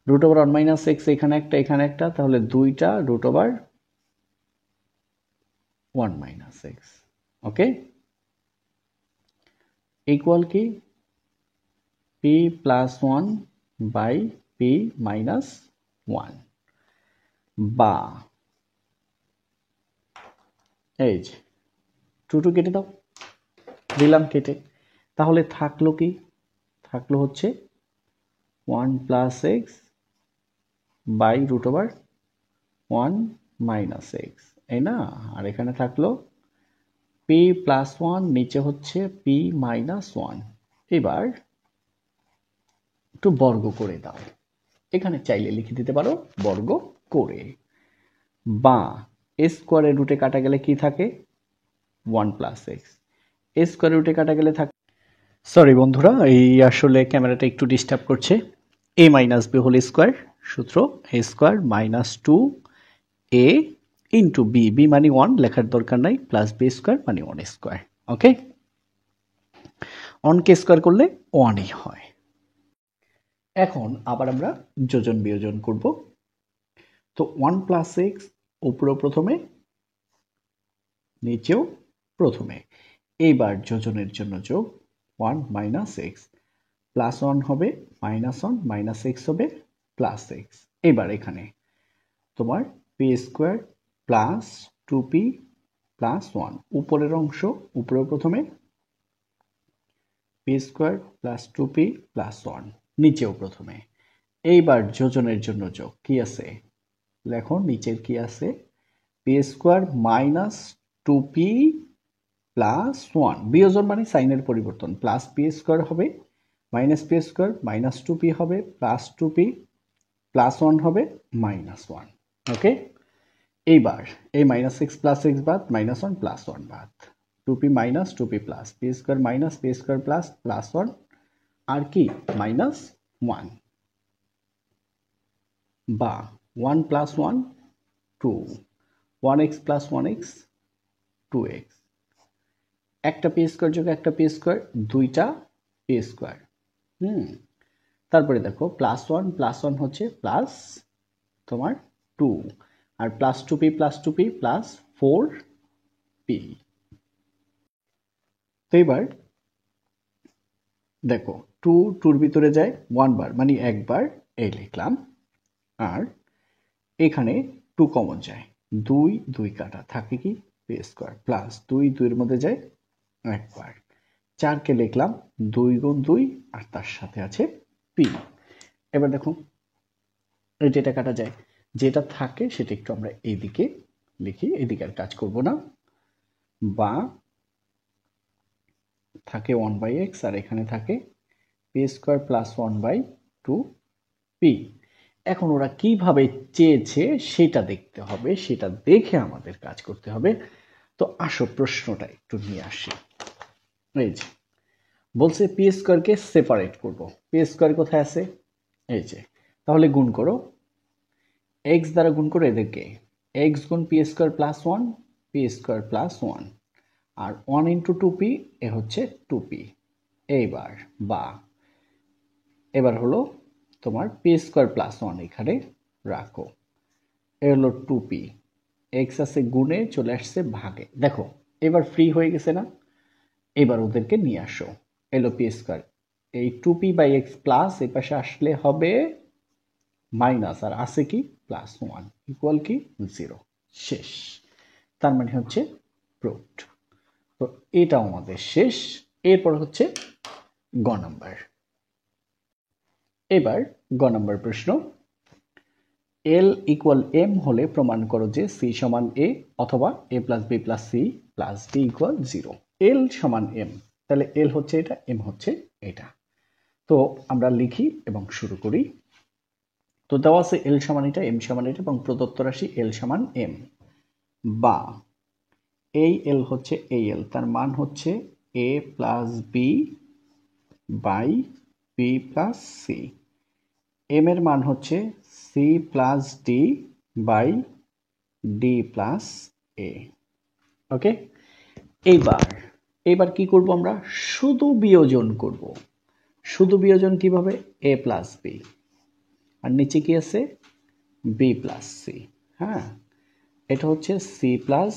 রুট ওভার 1 মাইনাস এক্স এখানে একটা, তাহলে দুইটা root over 1 minus X. Okay, equal কি? P plus 1 by P minus 1 বা এই যে 2 কেটে দাও, দিলাম কেটে। তাহলে থাকলো কি? থাকলো হচ্ছে 1 plus X by root over 1 minus X, এই না? আর এখানে থাকলো পি প্লাস 1, নিচে হচ্ছে পি মাইনাস 1। এবার একটু বর্গ করে দাও। এখানে চাইলে লিখে দিতে পারো বর্গ করে। বা স্কোয়ারের রুটে কাটা গেলে কি থাকে? 1 প্লাস এক্স। স্কোয়ারের রুটে কাটা গেলে থাকে, সরি বন্ধুরা, এই আসলে ক্যামেরাটা একটু ডিস্টার্ব করছে। A minus B whole square, সূত্র A square minus 2a into B, B মানে 1 লেখার দরকার নাই, প্লাস বি স্কোয়ার মানে 1 স্কোয়ার। ওকে, 1কে স্কোয়ার করলে 1ই হয়। এখন আবার আমরা যোজন বিয়োজন করব। তো 1 প্লাস এক্স উপরেও প্রথমে, নিচেও প্রথমে। এইবার যোজনের জন্য যোগ 1 মাইনাস এক্স, প্লাস 1 হবে মাইনাস 1, মাইনাস এক্স হবে প্লাস এক্স। এবার এখানে তোমার P square plus 2p plus 1, উপরের অংশ উপরেও প্রথমে, P square plus 2p plus 1 নিচেও প্রথমে। এইবার যোজনের জন্য যোগ কি আছে? লেখো নিচের কি আছে? P square minus 2p plus 1, বিয়োজন মানে সাইনের পরিবর্তন, প্লাস পি স্কোয়ার হবে minus P square, minus 2p হবে প্লাস 2p প্লাস 1 হবে মাইনাস 1। ওকে, এইবার এই মাইনাস এক্স প্লাস এক্স বাদ, মাইনাস 1 প্লাস 1 বাদ, 2p minus 2p plus P square minus P square plus plus 1 আর কি মাইনাস 1। বা 1 plus 1 2, 1x plus 1x 2x, একটা P square যোগ একটা পি স্কোয়ার দুইটা পি স্কোয়ার। তারপরে দেখো প্লাস ওয়ান হচ্ছে প্লাস তোমার 2, আর plus two P plus 4p। তো এবার দেখো 2 ভিতরে যায় 1 বার, মানে একবার এই লিখলাম, আর এখানে 2 কমন যায়, 2 কাটা থাকে কি পি স্কোয়ার, প্লাস 2 মধ্যে যায় একবার, 4কে লিখলাম 2 গুণ 2, আর তার সাথে আছে পি। এবার দেখো যেটা কাটা যায়, যেটা থাকে সেটা একটু আমরা এইদিকে লিখি, এদিকে আর কাজ করব না, বা থাকে 1/x, আর এখানে থাকে পি স্কোয়ার প্লাস 1/2p। এখন ওরা কিভাবে চেয়েছে সেটা দেখতে হবে, সেটা দেখে আমাদের কাজ করতে হবে। তো আসো প্রশ্নটা একটু নিয়ে আসি। এই যে বলছে পি স্কোয়ারকে সেপারেট করব, পি স্কোয়ার কোথায় আছে, এই যে, তাহলে গুণ করো, এক্স দ্বারা গুণ করো এদেরকে, এক্স গুণ P square plus 1, P square plus 1, আর 1 ইন্টু 2p এ হচ্ছে 2p। এইবার বা এবার হলো তোমার পি স্কোয়ার প্লাস 1 এখানে রাখো, এ হলো 2p, এক্স আছে গুণে চলে আসছে ভাগে, দেখো এবার ফ্রি হয়ে গেছে না, এবার ওদেরকে নিয়ে আসো, এলো পি স্কোয়ার, এই 2p বাই এক্স প্লাস এই পাশে আসলে হবে মাইনাস, আর আছে কি প্লাস 1 ইকুয়াল কি 0, শেষ। তার মানে হচ্ছে প্রুভড। তো এটাও আমাদের শেষ। এরপর হচ্ছে গ নাম্বার। এবার গ নাম্বার প্রশ্ন, এল ইকুয়াল এম হলে প্রমাণ করো যে সি সমান এ অথবা A plus B plus C plus D equal 0। L সমান এম, তাহলে এল হচ্ছে এটা, এম হচ্ছে এটা। তো আমরা লিখি এবং শুরু করি। তো দেওয়া আছে এল সমান এটা, এম সমান এটা, এবং প্রদত্ত রাশি এল সমান এম, বা এই এল হচ্ছে এই এল, তার মান হচ্ছে A plus B by B plus C, M এর মান হচ্ছে C plus D by D plus A. Okay, এইবার কি করব আমরা, শুধু বিয়োজন করব। শুধু বিয়োজন কিভাবে, এ প্লাস বি, আর নিচে কি আছে বি প্লাস সি। হ্যাঁ, এটা হচ্ছে সি প্লাস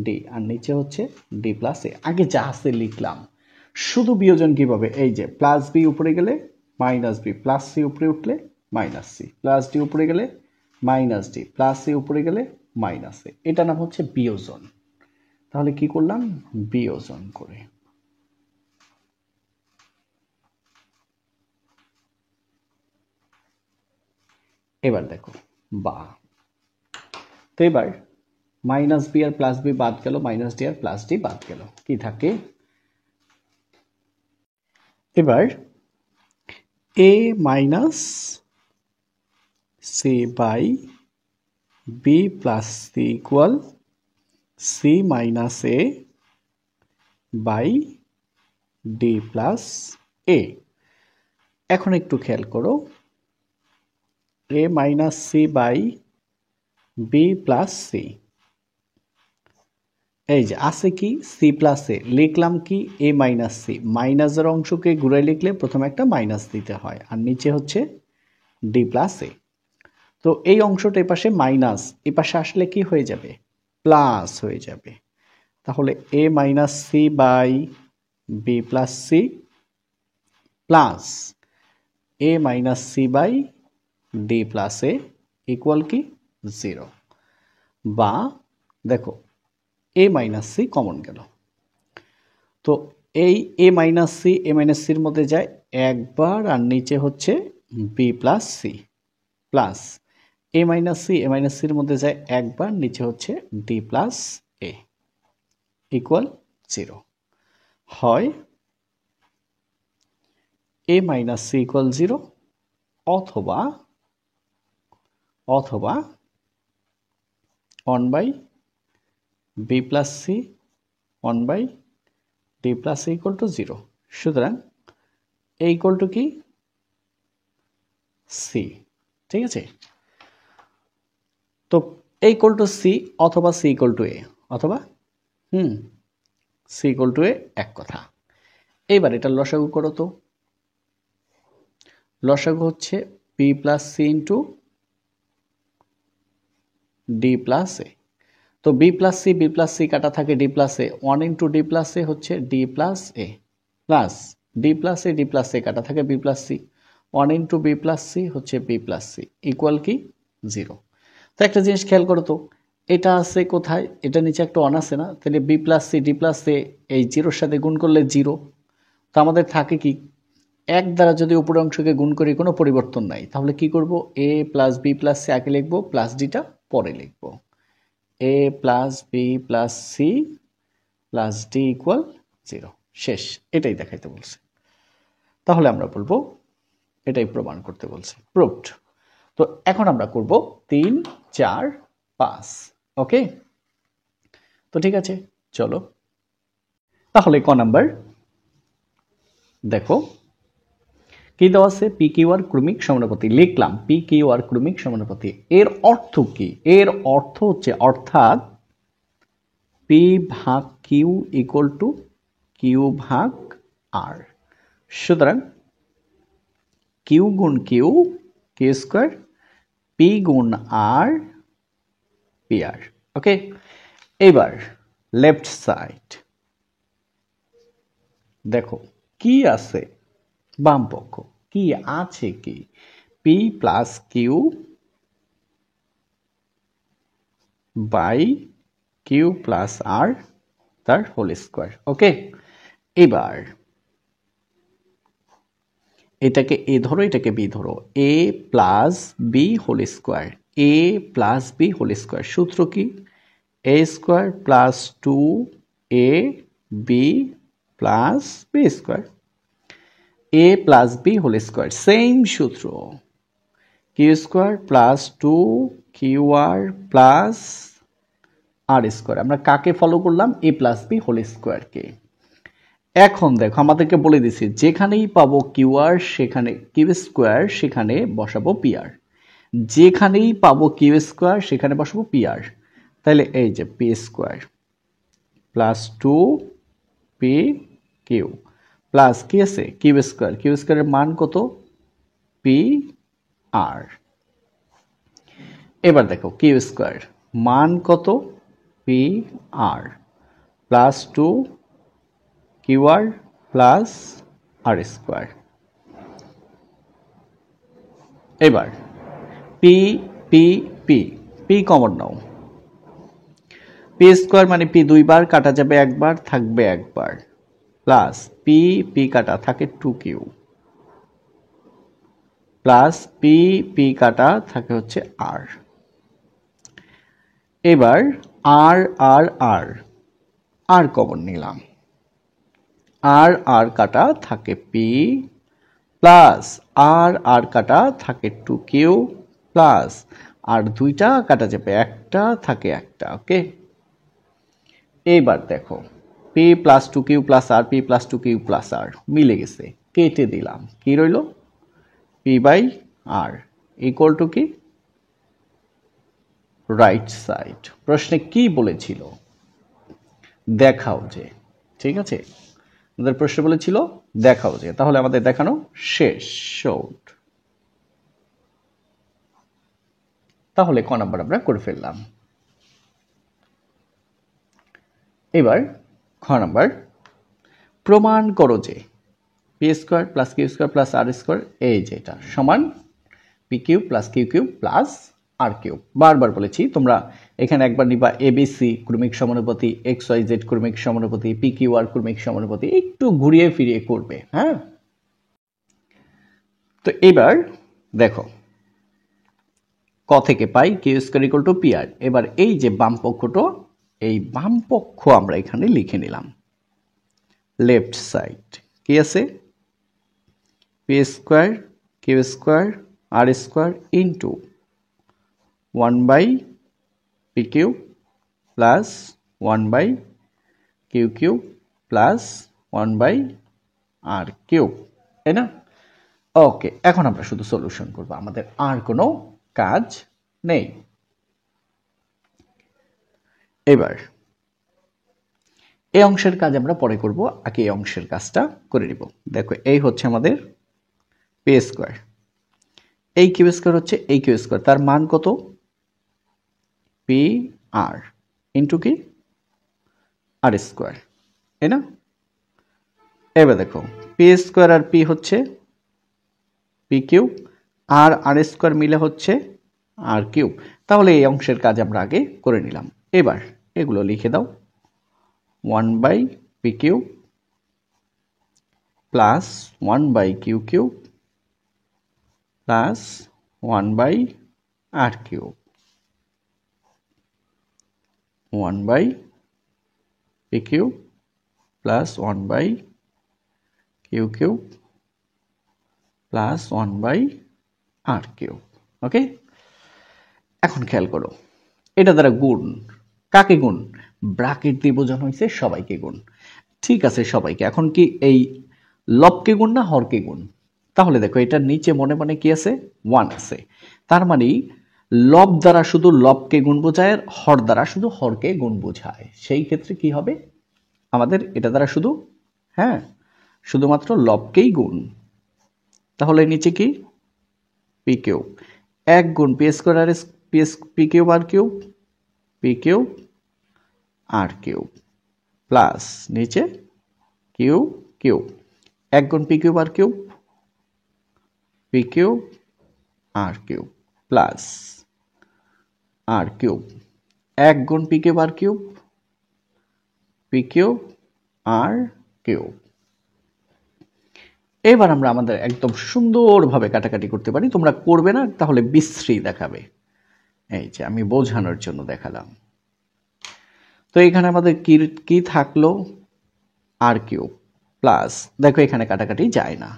ডি, আর নিচে হচ্ছে ডি প্লাস এ। আগে যা আছে লিখলাম। শুধু বিয়োজন কিভাবে, এই যে প্লাস বি উপরে গেলে মাইনাস বি, প্লাস সি উপরে উঠলে মাইনাস সি, প্লাস ডি উপরে গেলে মাইনাস ডি, প্লাস সি উপরে গেলে মাইনাস এ, এটা নাম হচ্ছে বিয়োজন। তাহলে কি করলাম, বিয়োজন করে। এবার দেখো বা, তো এবার মাইনাস বি আর প্লাস বি বাদ গেল, মাইনাস ডি আর প্লাস ডি বাদ গেল, কি থাকে, এবার A minus C by B plus C equal C minus A by D plus A. এখন একটু খেয়াল করো, A minus C by B plus C, এই যে আছে কি সি প্লাস এ, লিখলাম কি এ মাইনাস সি, মাইনাসের অংশকে ঘুরাই লিখলে প্রথমে একটা মাইনাস দিতে হয়, আর নিচে হচ্ছে ডি প্লাস এ। তো এই অংশটা এপাশে মাইনাস, এপাশে আসলে কি হয়ে যাবে, প্লাস হয়ে যাবে। তাহলে A minus C by B plus C plus A minus C by D plus A equal কি 0, বা দেখো এ মাইনাস সি কমন গেল, তো এই এ মাইনাস সির মধ্যে যায় একবার, আর নিচে হচ্ছে B plus C, plus A minus সির মধ্যে যায় একবার, নিচে হচ্ছে ডি প্লাস এ ইকুয়াল 0। হয় এ মাইনাস সি ইকুয়াল 0, অথবা 1 by B plus C 1 by D plus A equal to 0। সুতরাং এ ইকুয়াল টু কি সি, ঠিক আছে। তো a ইকুয়াল টু সি অথবা সি ইকুয়াল টু এ অথবা সি ইকুয়াল টু এ এক কথা। এইবার এটা লসাগু করো তো। লসাগু হচ্ছে B plus C into D plus A. তো বি প্লাস সি কাটা থাকে D plus A, one into D plus A হচ্ছে D plus A plus D plus A কাটা থাকে B plus C, one into B plus C হচ্ছে B plus C equal কি 0। তো একটা জিনিস খেয়াল করো তো, এটা আছে কোথায়, এটা নিচে একটা ওয়ান আছে না, তাহলে B plus C D plus A এই জিরোর সাথে গুণ করলে 0। তো আমাদের থাকে কি, এক দ্বারা যদি উপরের অংশকে গুণ করি কোনো পরিবর্তন নাই, তাহলে কি করব, A plus B plus C আগে লিখবো, প্লাস ডিটা পরে লিখবো। A plus B plus C plus D equal 0, শেষ। এটাই দেখাইতে বলছে, তাহলে আমরা বলবো এটাই প্রমাণ করতে বলছে, প্রুভড। তো এখন আমরা করব 3, 4, 5। ওকে, তো ঠিক আছে, চলো তাহলে ক নাম্বার দেখো কি দেওয়া আছে, পি কিউ আর ক্রমিক সমানুপাতি। লিখলাম পি কিউ আর ক্রমিক সমানুপাতি। এর অর্থ কি, এর অর্থ হচ্ছে অর্থাৎ পি ভাগ কিউ ইকুয়াল টু কিউ ভাগ আর। সুতরাং কিউ গুণ কিউ কিউ স্কোয়ার, পি গুণ আর পি আর। ওকে, এবার লেফট সাইড দেখো কি আছে, বাম পক্ষ কি আছে, কি P plus Q by Q plus R তার হোল স্কোয়ার। ওকে, এবার এটাকে এ ধরো, এটাকে বি ধরো, A plus B whole square, A plus B whole square. সূত্র কি, A square plus 2 A B plus B square, A plus B whole square. Same সূত্র, Q square plus 2 Q R plus R square. আমরা কাকে follow করলাম, এ plus B whole স্কোয়ারকে। এখন দেখো আমাদেরকে বলে দিছি যেখানেই পাবো কিউ আর সেখানে কিউ স্কোয়ার সেখানে বসাবো পি আর, যেখানেই পাবো কিউ স্কোয়ার সেখানে বসাবো পি আর। তাহলে এই যে P square plus 2 P Q plus কি আছে কিউ স্কোয়ার, কিউ স্কোয়ারের মান কত, পি আর। এবার দেখো কিউ স্কোয়ার মান কত, পি আর প্লাস 2কিউ আর প্লাস আর স্কোয়ার। এবার P P P P common নাও, পি স্কোয়ার মানে পি দুইবার কাটা যাবে, একবার থাকবে একবার, প্লাস পি পি কাটা থাকে 2কিউ প্লাস পি পি কাটা থাকে হচ্ছে আর। এবার আর আর আর আর কমন নিলাম, আর আর কাটা থাকে পি প্লাস আর আর কাটা থাকে 2কিউ প্লাস আর দুইটা কাটা যাবে, একটা থাকে একটা। ওকে, এইবার দেখো P plus two Q plus R, P plus two Q plus R মিলে গেছে, কেটে দিলাম, কি রইল, P by R equal to কি রাইট সাইড। প্রশ্নে কি বলেছিল দেখাও যে, ঠিক আছে, আমাদের প্রশ্ন বলেছিল দেখাও যে, তাহলে আমাদের দেখানো শেষ। শোড, তাহলে ক নাম্বার আমরা করে ফেললাম। এবার খ নাম্বার, প্রমাণ করো যে P square plus Q square plus R square এই যেটা সমান P Q plus Q Q plus R Q. বারবার বলেছি তোমরা এখানে একবার নিবা এবিসি ক্রমিক সমানুপাতি, এক্স ওয়াই জেড ক্রমিক সমানুপাতি, পি কিউ আর ক্রমিক সমানুপাতি, একটু ঘুরিয়ে ফিরিয়ে করবে। হ্যাঁ, তো এবার দেখো ক থেকে পাই Q square equal to P R. এবার এই যে বাম পক্ষটা, এই বাম পক্ষ আমরা এখানে লিখে নিলাম, লেফট সাইড কি আছে, P square Q square R square into 1/পি কিউ প্লাস 1/কিউ কিউ প্লাস 1/আর কিউ, তাই না? ওকে, এখন আমরা শুধু সলিউশন করব, আমাদের আর কোনো কাজ নেই। এবার এই অংশের কাজ আমরা পরে করব, আগে এই অংশের কাজটা করে নিব। দেখো এই হচ্ছে আমাদের পি স্কোয়ার, এই কিউ স্কোয়ার হচ্ছে এই কিউ স্কোয়ার, তার মান কত? পি আর ইন্টু কি আর স্কোয়ার, তাই না? এবার দেখো পি স্কোয়ার আর পি হচ্ছে পি কিউব, আর আর স্কোয়ার মিলে হচ্ছে আর কিউব। তাহলে এই অংশের কাজ আমরা আগে করে নিলাম। এবার এগুলো লিখে দাও, 1 by P cube plus 1 by Q cube plus 1 by R cube, 1 by P cube plus 1 by Q cube plus 1 by R cube. Okay, এখন খেয়াল করো, এটা দ্বারা গুণ, কাকে গুণ? ব্র্যাকেট দিয়ে বোঝানো হয়েছে সবাইকে গুণ। ঠিক আছে, সবাইকে। এখন কি এই লবকে গুণ না হরকে গুণ? তাহলে দেখো এটার নিচে মনে মনে কি আছে? 1 আছে। তার মানে লব দ্বারা শুধু লবকে গুণ বোঝায়, আর হর দ্বারা শুধু হরকে গুণ বোঝায়। সেই ক্ষেত্রে কি হবে আমাদের? এটা দ্বারা শুধু শুধুমাত্র লবকেই গুণ। তাহলে নিচে কি? পি কিউব 1 গুণ পি স্কোয়ার আর পি কিউব আর কিউব, পি কিউব আর কিউব প্লাস নিচে কিউ কিউব 1 গুণ পি কিউব আর কিউব, পি কিউব আর কিউব প্লাস আর কিউব 1 গুণ পি কিউব আর কিউব, পি কিউব আর কিউব। এবার আমরা আমাদের একদম সুন্দরভাবে কাটাকাটি করতে পারি। তোমরা করবে না, তাহলে বিশ্রী দেখাবে। এই যে আমি বোঝানোর জন্য দেখালাম। তো এখানে আমাদের কি থাকলো? আর কিউব প্লাস, দেখো এখানে কাটাকাটি যায় না,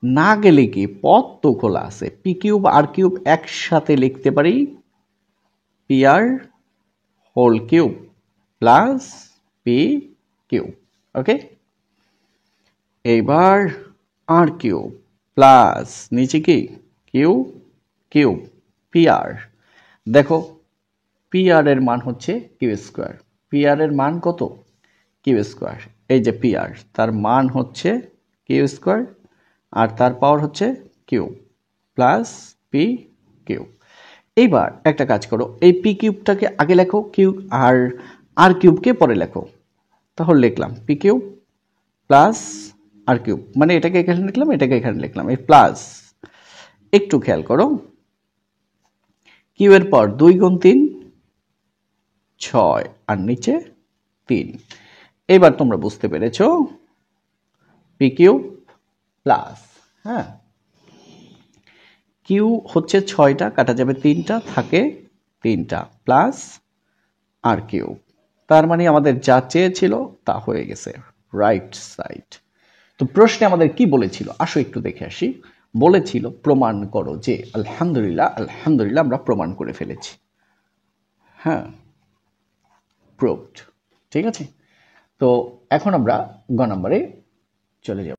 না গেলে কি পথ তো খোলা আছে, পি কিউব আর কিউব একসাথে লিখতে পারি P R whole cube plus P cube. Okay, এইবার আর কিউব প্লাস নিচে কি কিউ কিউব পি আর। দেখো পি আর এর মান হচ্ছে কিউ স্কোয়ার, পি আর এর মান কত? Q square. এই যে পি আর, তার মান হচ্ছে কিউ স্কোয়ার আর তার পাওয়ার হচ্ছে কিউ প্লাস পি কিউব। এইবার একটা কাজ করো, এই পি কিউবটাকে আগে লেখো, কিউ আর আর কিউবকে পরে লেখো। তাহলে লিখলাম পি কিউব প্লাস আর কিউব, মানে এটাকে এখানে লিখলাম, এটাকে এখানে লিখলাম, এই প্লাস। একটু খেয়াল করো, কিউ এর পর 2 গুণ 3 6 আর নিচে 3। এবার তোমরা বুঝতে পেরেছো, পি কিউব প্লাস কিউ হচ্ছে 6টা, কাটা যাবে 3টা, থাকে 3টা প্লাস আর কিউব। তার মানে আমাদের যা চেয়েছিল তা হয়ে গেছে, রাইট সাইড। তো প্রশ্নে আমাদের কি বলেছিল? আসো একটু দেখে আসি। বলেছিল প্রমাণ করো যে, আলহামদুলিল্লাহ আলহামদুলিল্লাহ আমরা প্রমাণ করে ফেলেছি। প্রুভড। ঠিক আছে, তো এখন আমরা গ নম্বরে চলে যাব।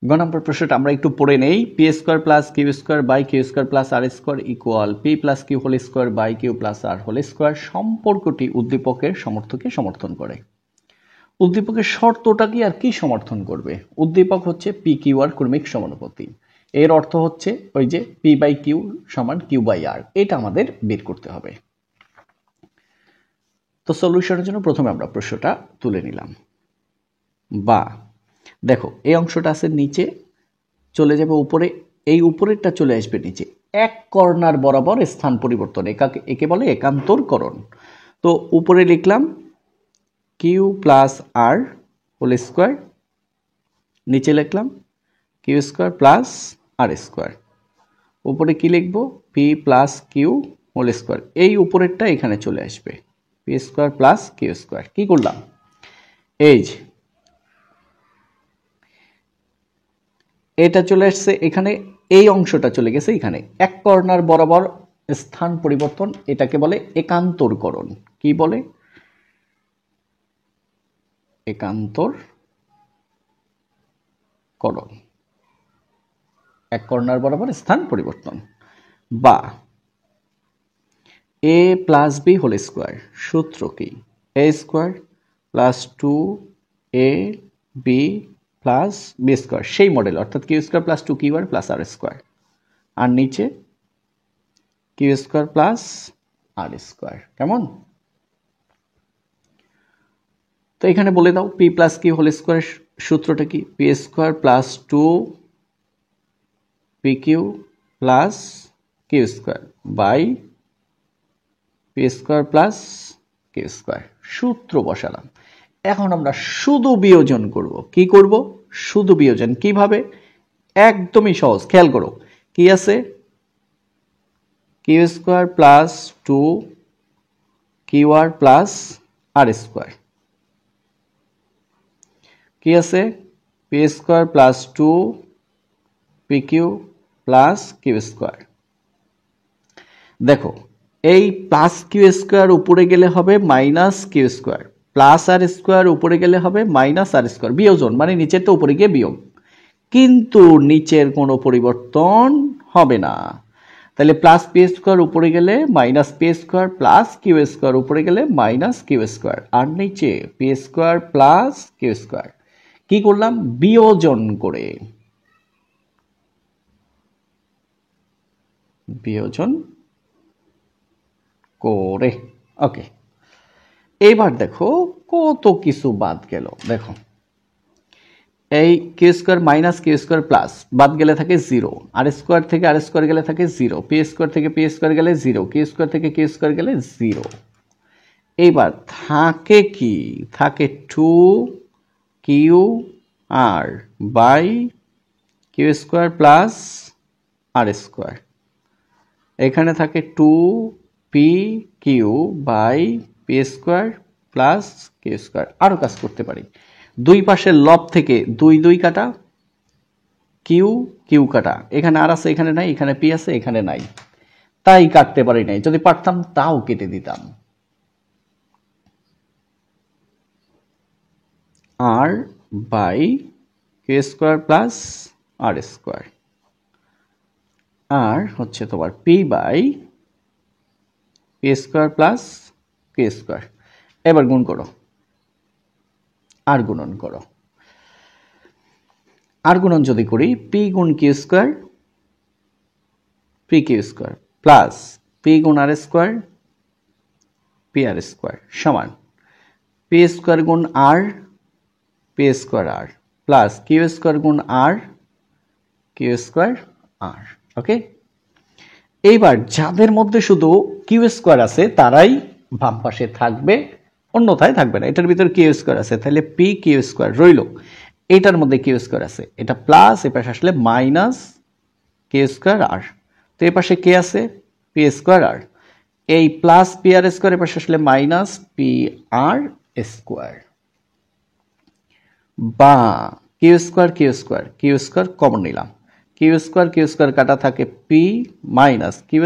গ নম্বর প্রশ্নটা আমরা একটু পড়ে নেই। P square plus Q square by Q square plus R square equal P plus Q whole square by Q plus R whole square সম্পর্কটি উদ্দীপকের সমর্থকে সমর্থন করে। উদ্দীপকের শর্তটা কি আর কি সমর্থন করবে? উদ্দীপক হচ্ছে পি কিউ আর ক্রমিক সমানুপাতি। এর অর্থ হচ্ছে ওই যে পি বাই কিউ সমান কিউ বাই আর, এটা আমাদের বের করতে হবে। তো সলিউশনের জন্য প্রথমে আমরা প্রশ্নটা তুলে নিলাম। বা দেখো এই অংশটা আছে নিচে, চলে যাবে উপরে, এই উপরেরটা চলে আসবে নিচে। এক কর্নার বরাবর স্থান পরিবর্তন, একে বলে একান্তরকরণ। তো উপরে লিখলাম Q plus R whole square, নিচে লিখলাম Q square plus R square. উপরে কি লিখবো? P plus Q whole square. এই উপরেরটা এখানে চলে আসবে, P square plus Q square. কি করলাম? এই যে এটা চলে আসছে এখানে, এই অংশটা চলে গেছে এখানে। এক কর্নার বরাবর স্থান পরিবর্তন, এটাকে বলে একান্তরকরণ। কি বলে? একান্তরকরণ, এক কর্নার বরাবর স্থান পরিবর্তন। বা এ প্লাস বি হোল স্কোয়ার, সূত্র কি? A square plus 2 A B plus B square, সেই মডেল, অর্থাৎ Q square plus 2 Q R plus R square, আর নিচে Q square plus R square. কেমন? তো এখানে বলে দাও পি প্লাস কিউ হোল স্কোয়ারের সূত্রটা কি? P square plus 2 P Q plus Q square by P square plus Q square. সূত্র বসালাম। এখন আমরা শুধু বিয়োজন করব। কি করব? শুধু বিয়োজন। কিভাবে? একদমই সহজ, খেয়াল করো। কি আছে? Q square plus 2 Q R plus R square. কি আছে? P square plus 2 P Q plus Q square. দেখো, এই প্লাস কিউ স্কোয়ার উপরে গেলে হবে minus Q square, plus R square উপরে গেলে হবে মাইনাস আর স্কোয়ার। বিয়োজন মানে নিচেরটা উপরে গিয়ে বিয়োগ, কিন্তু নিচের কোনো পরিবর্তন হবে না। তাহলে প্লাস পি স্কোয়ার উপরে গেলে minus P square, plus Q square উপরে গেলে মাইনাস কিউ স্কোয়ার, আর নিচে P square plus Q square. কি করলাম? বিয়োজন করে। বিয়োজন করে। ওকে, এইবার দেখো কত কিছু বাদ গেল। দেখো, এই Q square minus Q square plus বাদ গেলে থাকে 0, আর স্কোয়ার থেকে আর স্কোয়ার গেলে থাকে 0, পি স্কোয়ার থেকে পি স্কোয়ার গেলে 0, কিউ স্কোয়ার থেকে কিউ স্কোয়ার গেলে 0। এইবার থাকে কি? থাকে 2 Q R by Q square plus R square. এখানে থাকে 2 P Q by P square plus Q square. আরও কাজ করতে পারি, দুই পাশের লব থেকে 2 2 কাটা, কিউ কিউ কাটা, এখানে আর আছে এখানে নাই, এখানে পি আছে এখানে নাই, তাই কাটতে পারি নাই। যদি পারতাম তাও কেটে দিতাম। R by Q square plus R square, আর হচ্ছে তোমার P by P square plus Q square. এবার গুণ করো, আর গুণন করো। আর গুণন যদি করি, পি গুণ Q square P Q square plus P গুণ R square P R square সমান পি স্কোয়ার গুণ R P square R plus Q square গুণ আর কিউ স্কোয়ার আর। ওকে, এইবার যাদের মধ্যে শুধু কিউ স্কোয়ার আছে তারাই বাম পাশে থাকবে, অন্যথায় থাকবে না। এটার ভিতরে কিউ স্কোয়ার আছে, তাহলে পি কিউ স্কোয়ার রইল। এটার মধ্যে কিউ স্কোয়ার আছে, এটা প্লাস, এ পাশে আসলে মাইনাস কিউ স্কোয়ার আর। তো এ পাশে কে আছে? P square R. এই প্লাস পি আর স্কোয়ার এ পাশে আসলে মাইনাস পি আর স্কোয়ার, বা Q square Q square Q square common নিলাম, কিউ স্কোয়ার কাটা থাকে পি মাইনাস কিউ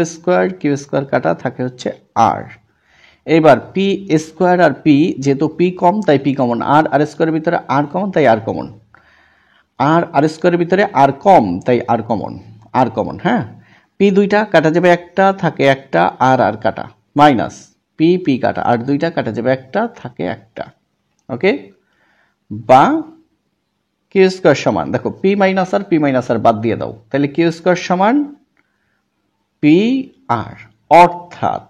স্কোয়ার কাটা থাকে হচ্ছে আর। এবার পি স্কোয়ার আর পি, যেহেতু পি কম তাই পি কমন, আর আর স্কোয়ারের ভিতরে আর কমন তাই আর কমন, আর আর স্কোয়ারের ভিতরে আর কম তাই আর কমন, আর কমন। হ্যাঁ, পি দুইটা কাটা যাবে একটা, থাকে একটা, আর আর কাটা মাইনাস পি পি কাটা, আর দুইটা কাটা যাবে একটা, থাকে একটা। ওকে, বা কিউ স্কোয়ার সমান, দেখো পি মাইনাস আর বাদ দিয়ে দাও, তাহলে কিউ স্কোয়ার সমান পি আর, অর্থাৎ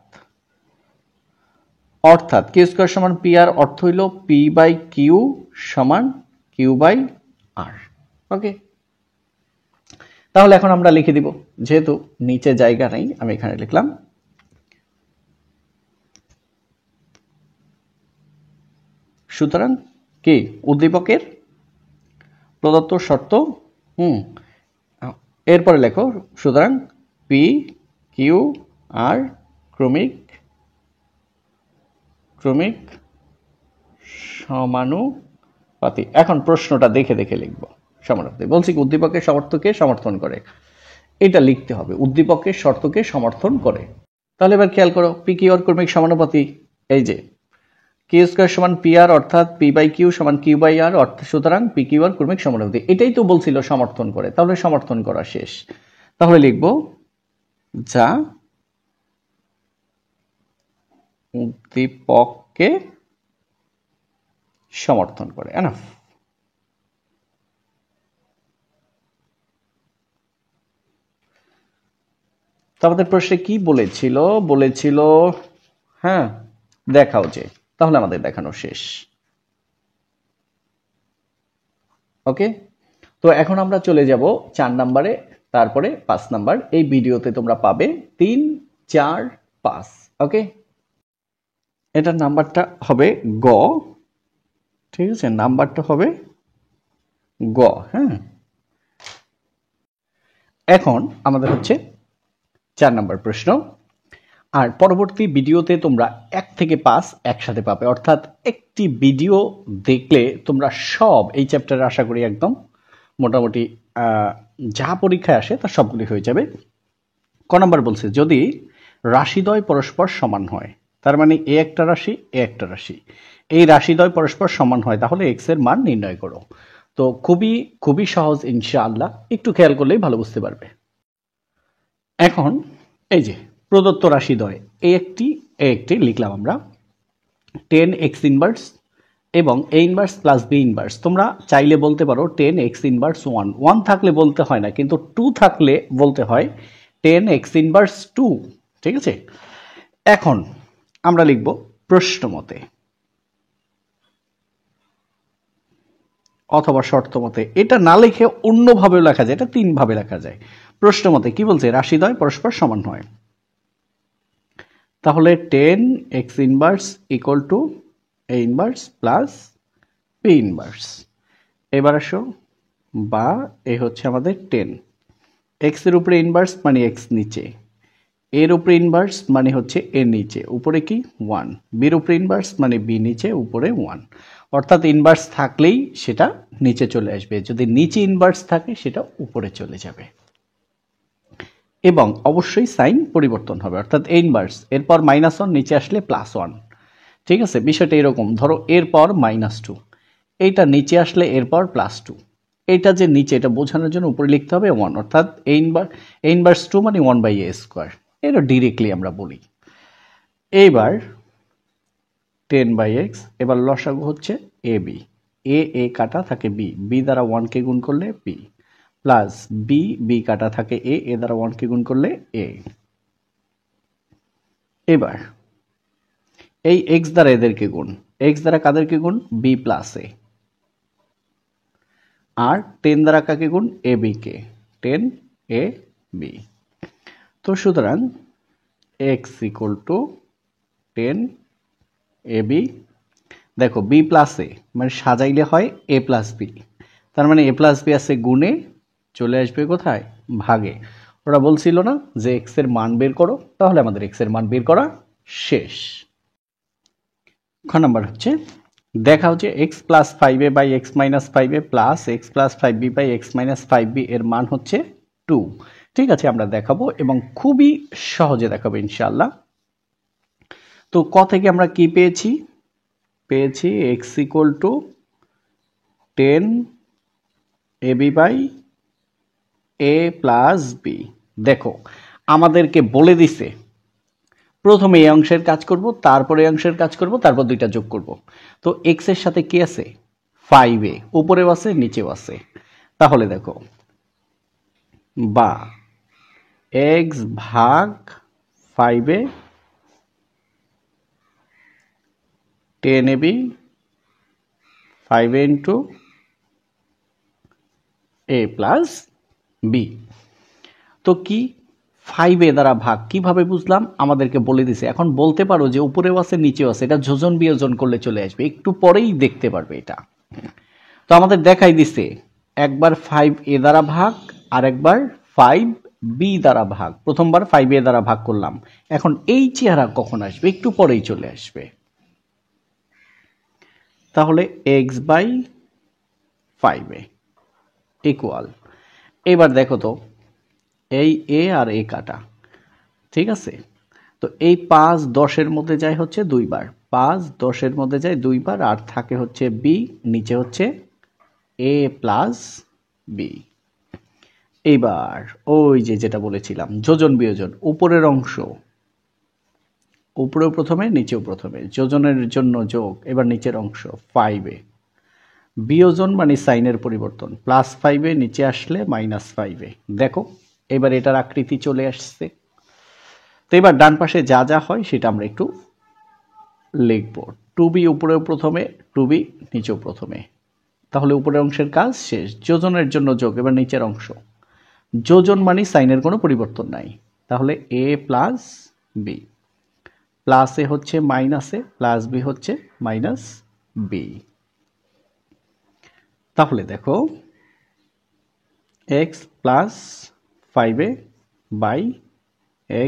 কিউ স্কোয়ার সমান পি আর, অর্থ হইল পি বাই কিউ সমান কিউ বাই আর। ওকে, তাহলে এখন আমরা লিখে দিব, যেহেতু নিচে জায়গা নাই আমি এখানে লিখলাম। সুতরাং কি উদ্দীপকের প্রদত্ত শর্ত, এরপরে লেখো, সুতরাং পি কিউ আর ক্রমিক সমানুপাতি। এখন প্রশ্নটা দেখে দেখে লিখব। সমানুপাতি বলছি কি উদ্দীপকের শর্তকে সমর্থন করে, এটা লিখতে হবে, উদ্দীপকের শর্তকে সমর্থন করে। তাহলে এবার খেয়াল করো, পি কিউ আর ক্রমিক সমানুপাতি, এই যে কিউ স্কোয়ার সমান পি আর, অর্থাৎ পি বাই কিউ সমান কিউ বাই আর, অর্থাৎ সুতরাং পি কিউ আর ক্রমিক সমানুপাতি। এটাই তো বলছিল সমর্থন করে, তাহলে সমর্থন করা শেষ। তাহলে লিখব যা উদ্দীপককে সমর্থন করে। এনাফ। তো আমাদের প্রশ্নে কি বলেছিল হ্যাঁ দেখাও যে, তাহলে আমাদের দেখানো শেষ। ওকে, তো এখন আমরা চলে যাব 4 নম্বরে, তারপরে 5 নাম্বার। এই ভিডিওতে তোমরা পাবে 3, 4, 5। ওকে, এটার নাম্বারটা হবে গ, ঠিক আছে, নাম্বারটা হবে গ। হ্যাঁ, এখন আমাদের হচ্ছে 4 নাম্বার প্রশ্ন। আর পরবর্তী ভিডিওতে তোমরা 1 থেকে 5 একসাথে পাবে, অর্থাৎ একটি ভিডিও দেখলে তোমরা সব এই চ্যাপ্টারে আশা করি একদম মোটামুটি যা পরীক্ষায় আসে তার সবগুলি হয়ে যাবে। ক নাম্বার বলছে, যদি রাশিদ্বয় পরস্পর সমান হয়, তার মানে এ একটা রাশি, এ একটা রাশি, এই রাশিদ্বয় পরস্পর সমান হয়, তাহলে এক্স এর মান নির্ণয় করো। তো খুবই খুবই সহজ, ইনশাআল্লাহ একটু খেয়াল করলেই ভালো বুঝতে পারবে। এখন এই যে প্রদত্ত রাশিদ্বয় এ একটি লিখলাম আমরা, 10x ইনভার্স এবং a inverse plus b inverse. তোমরা চাইলে বলতে পারো 10x ইনভার্স 1, 1 থাকলে বলতে হয় না, কিন্তু 2 থাকলে বলতে হয় 10x ইনভার্স 2। ঠিক আছে, এখন আমরা লিখব প্রশ্ন মতে অথবা শর্ত মতে। এটা না লিখে অন্যভাবেও লেখা যায়, এটা 3 ভাবে লেখা যায়। প্রশ্ন মতে কি বলছে, রাশিদ্বয় পরস্পর সমান হয়, তাহলে 10x inverse equal two a inverse plus b inverse. এবার আসো, বা এ হচ্ছে আমাদের 10, x এর উপরে ইনভার্স মানে x নিচে, এর উপরে ইনভার্স মানে হচ্ছে এর নিচে, উপরে কি 1, বির উপরে ইনভার্স মানে b নিচে, উপরে 1। অর্থাৎ ইনভার্স থাকলেই সেটা নিচে চলে আসবে, যদি নিচে ইনভার্স থাকে সেটা উপরে চলে যাবে, এবং অবশ্যই সাইন পরিবর্তন হবে, অর্থাৎ এ ইনভার্স এরপর -1 নিচে আসলে +1। ঠিক আছে, বিষয়টা এরকম, ধরো এরপর -2, এইটা নিচে আসলে এরপর +2, এইটা যে নিচে এটা বোঝানোর জন্য উপরে লিখতে হবে 1, অর্থাৎ এ ইনভার্স 2 মানে 1/a²। এটা ডিরেক্টলি আমরা বলি। এইবার 10/x, এবার লসাগু হচ্ছে ab, এ কাটা থাকে b দ্বারা 1 কে গুণ করলে b, প্লাস b কাটা থাকে এ দ্বারা 1 কে গুণ করলে a। এবার এই x দ্বারা এদেরকে গুণ, x দ্বারা কাদেরকে গুণ, b প্লাস a, আর 10 দ্বারা কাকে গুণ, ab কে, 10ab। তো সুতরাং x ইকুয়াল টু 10ab। দেখো b প্লাস a মানে সাজাইলে হয় a প্লাস b, তার মানে a প্লাস b আছে গুণে, চলে আসবে কোথায়, ভাগে। ওরা বলছিল না যে x এর মান বের করো, তাহলে আমাদের x এর মান বের করা শেষ। খ নাম্বার হচ্ছে, দেখাও যে x plus 5a by x minus 5a plus x plus 5b by x minus 5b এর মান হচ্ছে 2। ঠিক আছে, আমরা দেখাবো এবং খুবই সহজে দেখাবো ইনশাআল্লাহ। তো ক থেকে আমরা কি পেয়েছি, x equal to 10ab by a plus b। দেখো আমাদেরকে বলে দিছে প্রথমে এই অংশের কাজ করব, তারপরে এই অংশের কাজ করব, তারপর দুইটা যোগ করব। তো x এর সাথে কি আছে, 5a, উপরেও আছে নিচেও আছে, তাহলে দেখো বা x ভাগ 5a 10ab 5a into a plus b। তো কি 5a দ্বারা ভাগ কিভাবে বুঝলাম, আমাদেরকে বলে দিছে। এখন বলতে পারো যে উপরেও আছে নিচেও আছে, এটা যোজন বিয়োজন করলে চলে আসবে, একটু পরেই দেখতে পারবে এটা। তো আমাদের দেখাই দিছে একবার 5a দ্বারা ভাগ আর একবার 5b দ্বারা ভাগ, প্রথমবার 5a দ্বারা ভাগ করলাম। এখন এই চেহারা কখন আসবে, একটু পরেই চলে আসবে। তাহলে x বাই 5a ইকুয়াল, এবার দেখো তো এই a আর a কাটা, ঠিক আছে। তো এই 5 10-এর মধ্যে যায় হচ্ছে 2 বার, 5 10-এর মধ্যে যায় 2 বার, আর থাকে হচ্ছে b, নিচে হচ্ছে a প্লাস b। এইবার ওই যে যেটা বলেছিলাম যোজন বিয়োজন, উপরের অংশ উপরেও প্রথমে নিচেও প্রথমে, যোজনের জন্য যোগ, এবার নিচের অংশ 5a, বিয়োজন মানে সাইনের পরিবর্তন, +5a নিচে আসলে -5a। দেখো এবার এটার আকৃতি চলে আসছে। তো এবার ডান পাশে যা যা হয় সেটা আমরা একটু লিখব। 2b উপরেও প্রথমে, 2b নিচেও প্রথমে, তাহলে উপরের অংশের কাজ শেষ। যোজনের জন্য যোগ, এবার নিচের অংশ, যোজন মানে সাইনের কোনো পরিবর্তন নাই, তাহলে a plus b, plus A হচ্ছে মাইনাস এ, প্লাস বি হচ্ছে মাইনাস বি। তাহলে দেখো x plus 5a by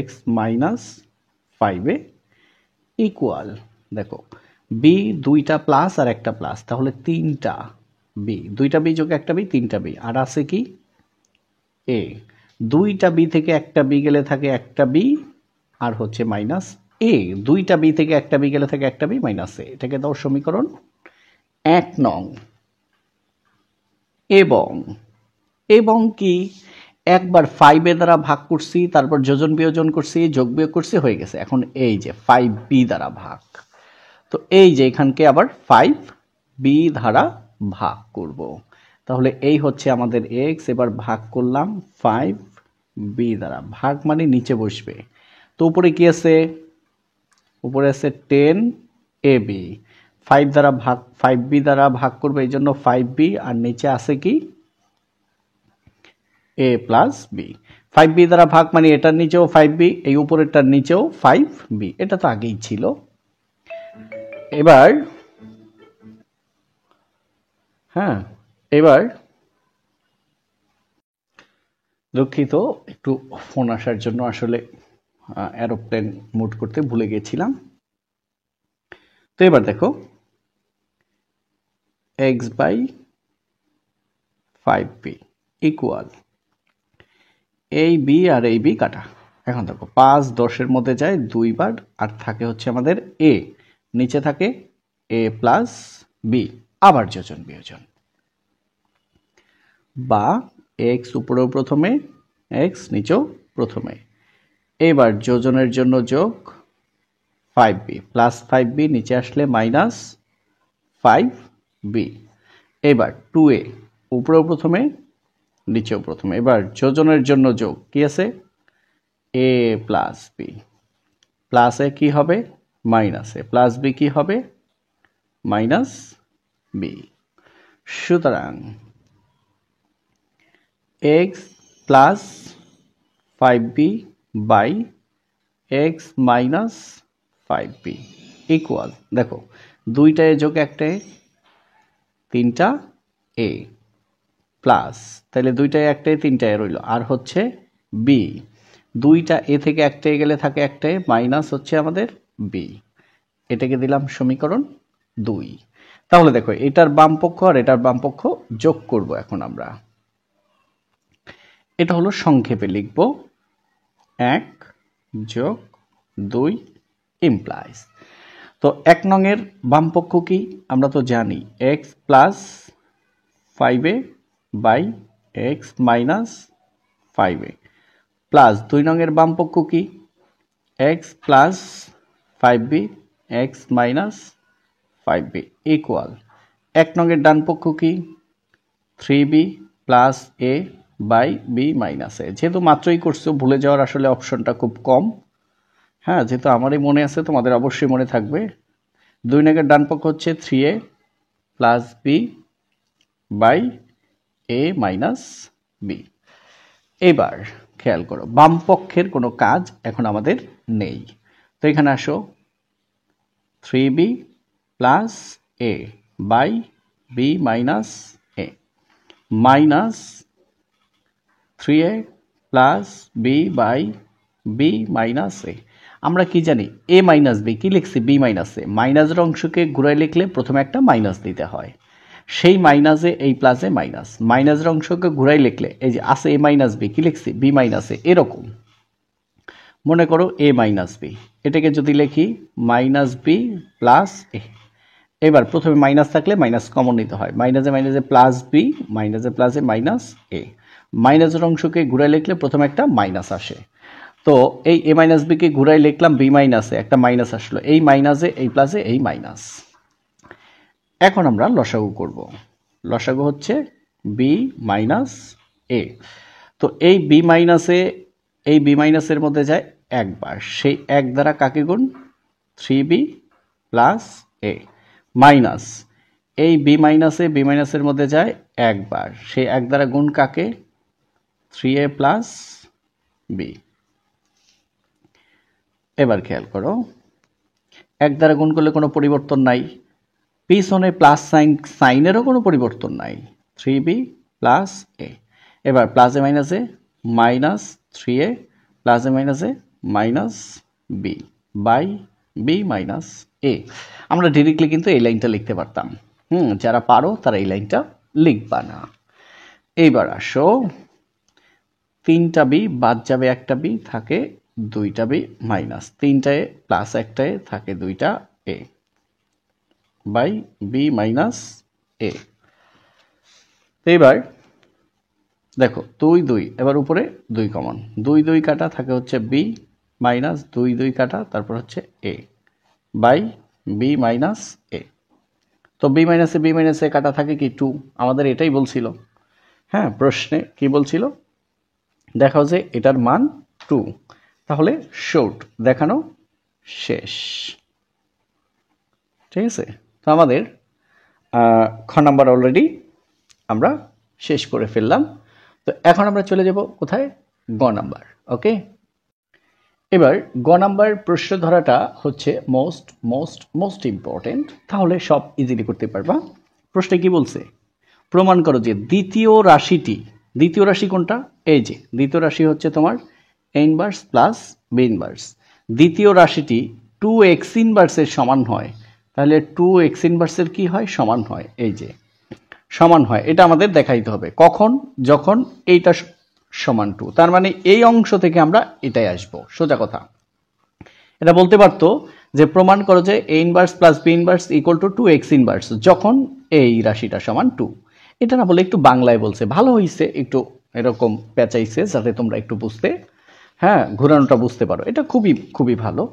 x minus 5a equal, দেখো b দুইটা প্লাস আর একটা প্লাস, তাহলে তিনটা b, দুইটা b যোগ একটা b, তিনটা b, আর আছে কি a, দুইটা b থেকে একটা b গেলে থাকে একটা b আর হচ্ছে মাইনাস a, দুইটা b থেকে একটা b গেলে থাকে একটা b মাইনাস a। এটাকে দাও সমীকরণ 1 নং। এবং কি একবার 5a দ্বারা ভাগ করছি, তারপর যোজন বিয়োজন করছি, যোগ বিয়োগ করছি, হয়ে গেছে। এখন এই যে 5b দ্বারা ভাগ, তো এই যে এখানকে আবার 5b দ্বারা ভাগ করব, তাহলে এই হচ্ছে আমাদের x, এবার ভাগ করলাম 5b দ্বারা, ভাগ মানে নিচে বসবে। তো উপরে কি আছে, উপরে আছে 10ab, 5b দ্বারা ভাগ করবে, এই জন্য 5b, আর নিচে আছে কি a প্লাস b। 5b দ্বারা ভাগ মানে এটার নিচেও 5b, এই উপরেরটার নিচেও 5b, এটা তো আগেই ছিল। এবার এবার দুঃখিত, একটু ফোন আসার জন্য আসলে এরোপ্লেন মোড করতে ভুলে গেছিলাম। তো এবার দেখো x বাই 5b ইকুয়াল, এই b আর এই b কাটা। এখন দেখো 5 10-এর মধ্যে যায় 2 বার, আর থাকে হচ্ছে আমাদের a, নিচে থাকে a প্লাস b, আবার যোজন বিয়োজন, বা x উপরেও প্রথমে x নিচেও প্রথমে, এবার যোজনের জন্য যোগ 5b, প্লাস 5b নিচে আসলে মাইনাস 5b, এবার 2a উপরেও প্রথমে নিচেও প্রথমে, এবার যোজনের জন্য যোগ কি আছে a plus b, plus A কি হবে মাইনাস এ, প্লাস b কি হবে মাইনাস b। সুতরাং x plus 5b by x minus 5b equal, দেখো দুইটা এ যোগ একটা এ, তিনটা a, প্লাস, তাহলে দুইটায় একটা এ তিনটা এ রইল, আর হচ্ছে b, দুইটা এ থেকে একটা এ গেলে থাকে একটা এ, মাইনাস হচ্ছে আমাদের b। এটাকে দিলাম সমীকরণ 2। তাহলে দেখো এটার বাম পক্ষ আর এটার বাম পক্ষ যোগ করব এখন আমরা। এটা হলো সংক্ষেপে লিখব 1 যোগ 2 ইমপ্লাইজ। তো 1 নং এর বাম পক্ষ কি আমরা তো জানি, x plus 5a by x minus 5a, plus 2 নং এর বাম পক্ষ কি x plus 5b x minus 5b equal, 1 নং এর ডান পক্ষ কি 3b plus a by b minus a। যেহেতু মাত্রই করছো, ভুলে যাওয়ার আসলে অপশনটা খুব কম। হ্যাঁ, যেহেতু আমারই মনে আছে, তোমাদের অবশ্যই মনে থাকবে। 2 নং এর ডান পক্ষ হচ্ছে 3a plus b by a minus b। এবার খেয়াল করো, বাম পক্ষের কোনো কাজ এখন আমাদের নেই, তো এখানে আসো 3b plus a by b minus a, minus 3a plus b by b minus a। আমরা কি জানি a মাইনাস b, কি লিখছি b মাইনাস a, মাইনাসের অংশকে ঘুরাই লিখলে প্রথমে একটা মাইনাস দিতে হয়, সেই মাইনাসে এই প্লাসে মাইনাস, মাইনাসের অংশকে ঘুরাই লিখলে এই যে আছে a মাইনাস b, কি লিখছি b মাইনাস a। এরকম মনে করো a মাইনাস b, এটাকে যদি লিখি মাইনাস b প্লাস a, এবার প্রথমে মাইনাস থাকলে মাইনাস কমন নিতে হয়, মাইনাসে মাইনাসে প্লাস b, মাইনাসে প্লাসে মাইনাস a, মাইনাসের অংশকে ঘুরাই লিখলে প্রথমে একটা মাইনাস আসে। তো এই a মাইনাস বি কে ঘুরাই লিখলাম b মাইনাসে, একটা মাইনাস আসলো, এই মাইনাসে এই প্লাসে এই মাইনাস। এখন আমরা লসাগু করব। লসাগু হচ্ছে b মাইনাস a। তো এই b মাইনাসে এই b মাইনাসের মধ্যে যায় একবার, সেই এক দ্বারা কাকে গুণ? 3b প্লাস a মাইনাস এই b মাইনাসে b মাইনাসের মধ্যে যায় একবার, সেই এক দ্বারা গুণ কাকে? 3a plus b। এবার খেয়াল করো, এক দ্বারা গুণ করলে কোনো পরিবর্তন নাই, পিছনে প্লাস সাইনেরও কোনো পরিবর্তন নাই, 3b প্লাস a। এবার প্লাসে মাইনাসে মাইনাস 3a প্লাসে মাইনাসে minus b by b minus a। আমরা ডিরেক্টলি কিন্তু এই লাইনটা লিখতে পারতাম, যারা পারো তারা এই লাইনটা লিখবা না। এইবার আসো, 3টা b বাদ যাবে, একটা b থাকে 2টা b মাইনাস 3টায় প্লাস একটায় থাকে 2টা a by b minus a। এবার দেখো 2 2, এবার উপরে 2 কমন, 2 2 কাটা থাকে হচ্ছে b মাইনাস 2 2 কাটা তারপর হচ্ছে a by b minus a। তো b মাইনাসে কাটা থাকে কি 2, আমাদের এটাই বলছিল। হ্যাঁ, প্রশ্নে কি বলছিল? দেখাও যে এটার মান 2, তাহলে শর্ট দেখানো শেষ। ঠিক আছে, তো আমাদের খ নাম্বার অলরেডি আমরা শেষ করে ফেললাম। তো এখন আমরা চলে যাব কোথায়? গ নাম্বার। ওকে, এবার গ নাম্বার প্রশ্ন ধরাটা হচ্ছে মোস্ট মোস্ট মোস্ট ইম্পর্টেন্ট, তাহলে সব ইজিলি করতে পারবা। প্রশ্নে কি বলছে? প্রমাণ করো যে দ্বিতীয় রাশিটি, দ্বিতীয় রাশি কোনটা? এই যে দ্বিতীয় রাশি হচ্ছে তোমার a inverse plus b inverse. দ্বিতীয় রাশিটি 2x ইনভার্সের সমান হয়, তাহলে 2x ইনভার্সের কি হয়? সমান হয়। এই যে সমান হয়, এটা আমাদের দেখাইতে হবে। কখন? যখন এইটা সমান 2, তার মানে এই অংশ থেকে আমরা এটাই আসবো, সোজা কথা। এটা বলতে পারতো যে প্রমাণ করো যে a inverse plus b inverse equal to 2x inverse যখন এই রাশিটা সমান 2। এটা না বলে একটু বাংলায় বলছে, ভালো হয়েছে, একটু এরকম পেঁচাইছে যাতে তোমরা একটু বুঝতে, হ্যাঁ, ঘোরানোটা বুঝতে পারো। এটা খুবই খুবই ভালো।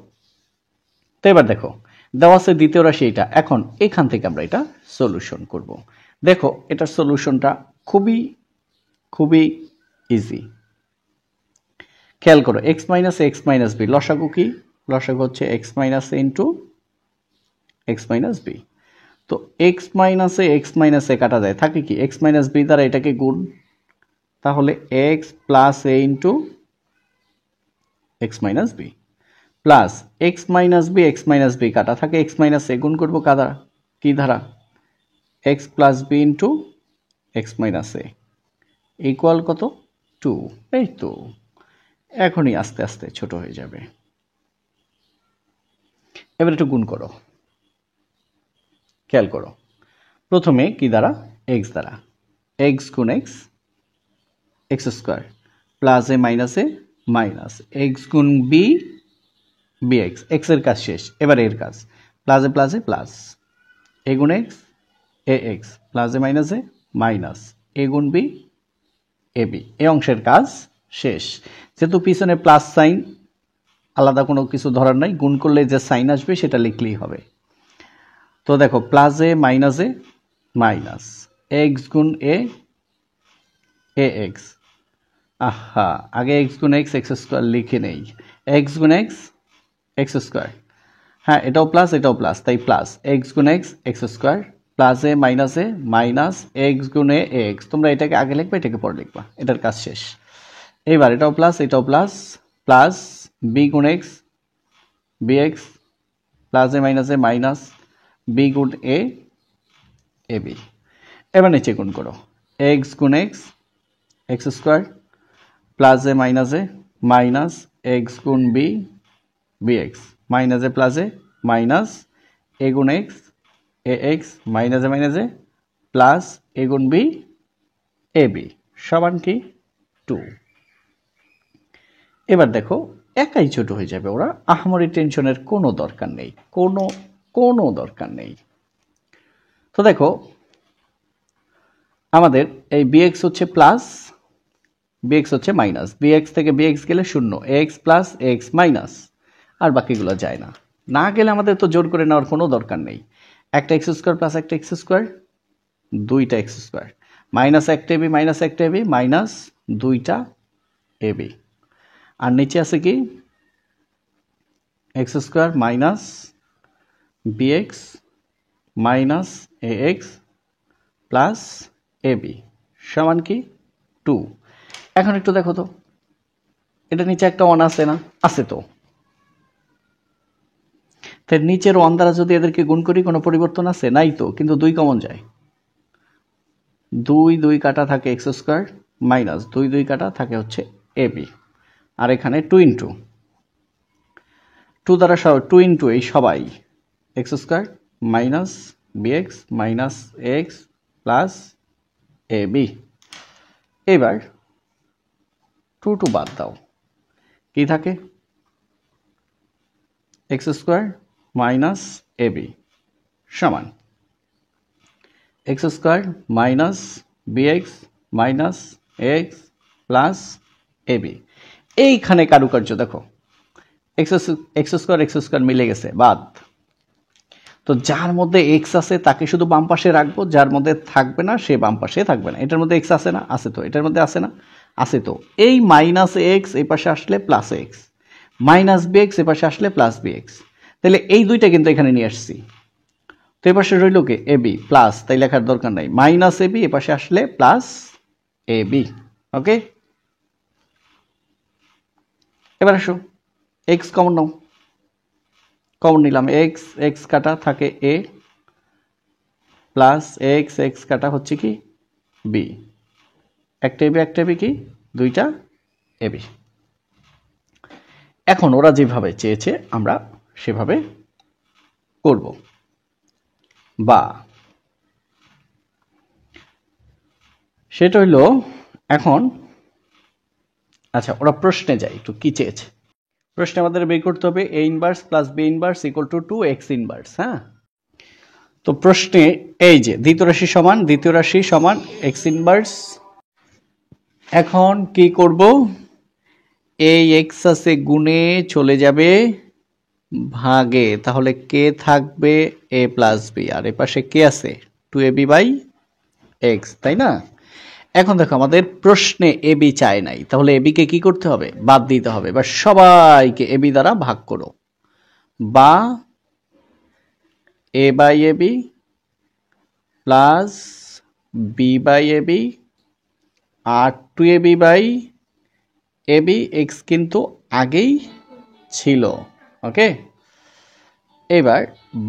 তো এবার দেখো দেওয়া আছে দ্বিতীয় রাশি এটা, এখন এখান থেকে আমরা এটা সলিউশন করব। দেখো এটার সলিউশনটা খুবই খুবই ইজি। খেয়াল করো, এক্স মাইনাস বি লসাগু কি? লসাগু হচ্ছে এক্স মাইনাস এ ইন্টু এক্স মাইনাস বি। তো এক্স মাইনাসে কাটা যায়, থাকে কি এক্স মাইনাস বি দ্বারা এটাকে গুণ, তাহলে X plus A into X minus B plus X minus B কাটা থাকে এক্স মাইনাস এ, গুণ করবো কাদা কি ধারা? X plus B into X minus A equal কত? 2। এই তো এখনই আস্তে আস্তে ছোট হয়ে যাবে। এবার একটু গুণ করো, খেয়াল করো, প্রথমে কি দ্বারা? এক্স দ্বারা, এক্স গুণ x x square plus A minus x গুণ বি বি এক্স, এক্স এর কাজ শেষ, এবার এর কাজ প্লাসে প্লাস এ গুণ এক্স এ এক্স প্লাসে মাইনাস এ গুণ বি এ বি, এ অংশের কাজ শেষ। যেহেতু পিছনে প্লাস সাইন, আলাদা কোনো কিছু ধরার নাই, গুণ করলে যে সাইন আসবে সেটা লিখলেই হবে। তো দেখো প্লাসে মাইনাস এক্স গুণ এ এক্স, আহা আগে এক্স গুণ এক্স এক্স স্কোয়ার লিখে নেই, এক্স গুণ এক্স এক্স স্কোয়ার, হ্যাঁ এটাও প্লাস তাই প্লাস এক্স গুণ এক্স এক্স স্কোয়ার প্লাসে মাইনাস এক্স গুণ এ এক্স, তোমরা এটাকে আগে লিখবে এটাকে পরে লিখবা, এটার কাজ শেষ। এবার এটাও প্লাস বি গুণ এক্স বি এক্স প্লাসে মাইনাস বি গুণ এ বি। এবার নিচে গুণ করো, এক্স গুণ এক্স এক্স স্কোয়ার প্লাসে মাইনাস এক্স গুণ বি বি এক্স প্লাসে মাইনাস এ গুণ এক্স এ এক্স মাইনাসে প্লাস এ গুণ বি এ বি সমান কি 2। এবার দেখো একাই ছোট হয়ে যাবে, ওরা আহামরি টেনশনের কোনো দরকার নেই, কোনো দরকার নেই। তো দেখো আমাদের এই বিএক্স হচ্ছে প্লাস বিএক্স হচ্ছে মাইনাস, বিএক্স থেকে বিএক্স গেলে শূন্য, এক্স প্লাস এক্স মাইনাস, আর বাকিগুলো যায় না। না গেলে আমাদের তো জোর করে নেওয়ার কোনো দরকার নেই। একটা এক্স স্কোয়ার প্লাস একটা এক্স স্কোয়ার, দুইটা এক্স স্কোয়ার, মাইনাস একটা এবি মাইনাস একটা এবি মাইনাস দুইটা এবি, আর নিচে আছে কি X square minus bx minus A X plus AB সমান কি 2। এখন একটু দেখো তো, এটা নিচে একটা 1 আছে না? আছে তো। তাই নিচের 1 দ্বারা যদি এদেরকে গুণ করি কোনো পরিবর্তন আছে? নাই তো, কিন্তু 2 কমন যায়। 2 2 কাটা থাকে এক্স স্কোয়ার মাইনাস 2 2 কাটা থাকে হচ্ছে এবি, আর এখানে 2 ইন্টু 2 দ্বারা 2 ইন্টু এই সবাই X square minus bx minus X plus AB. এবার 2 2 বাদ দাও, কি থাকে এক্স স্কোয়ার মাইনাস এবি সমান X square minus bx minus X plus AB. এইখানে কারুকার্য দেখো, এক্স স্কোয়ার মিলে গেছে, বাদ। তো যার মধ্যে এক্স আছে তাকে শুধু বাম পাশে রাখবো, যার মধ্যে থাকবে না সে বাম পাশে থাকবে না। এটার মধ্যে এক্স আছে না? আছে তো। এটার মধ্যে আছে না? আছে তো। এই মাইনাস এক্স এই পাশে আসলে প্লাস এক্স, মাইনাস বিএক্স এ পাশে আসলে প্লাস বিএক্স, তাহলে এই দুইটা কিন্তু এখানে নিয়ে আসছি। তো এ পাশে রইল কে এবি প্লাস, তাই লেখার দরকার নাই, মাইনাস এবি এ পাশে আসলে প্লাস এবি। ওকে, এবার আসো এক্স কমন নাও, কমন নিলাম, এক্স এক্স কাটা থাকে এ প্লাস এক্স এক্স কাটা হচ্ছে কি বি, একটা এবি কি দুইটা এবি। এখন ওরা যেভাবে চেয়েছে আমরা সেভাবে করব, বা সেটা হইল এখন। আচ্ছা, ওরা প্রশ্নে যায়, একটু কি চেয়েছে প্রশ্নে আমাদের বের করতে হবে A inverse plus B inverse equal to 2x inverse. হ্যাঁ, তো প্রশ্নে এই যে দ্বিতীয় রাশি সমান x ইনভার্স। এখন কি করব, এই x আছে গুণে চলে যাবে ভাগে, তাহলে কে থাকবে a প্লাস বি, আর এ পাশে কে আছে 2ab বাই x, তাই না? এখন দেখো আমাদের প্রশ্নে এবি চায় নাই, তাহলে এবি কে কি করতে হবে? বাদ দিতে হবে, বা সবাইকে এবি দ্বারা ভাগ করো, বা A by AB plus B by AB আর 2ab বাই এবি, এক্স কিন্তু আগেই ছিল। ওকে, এবার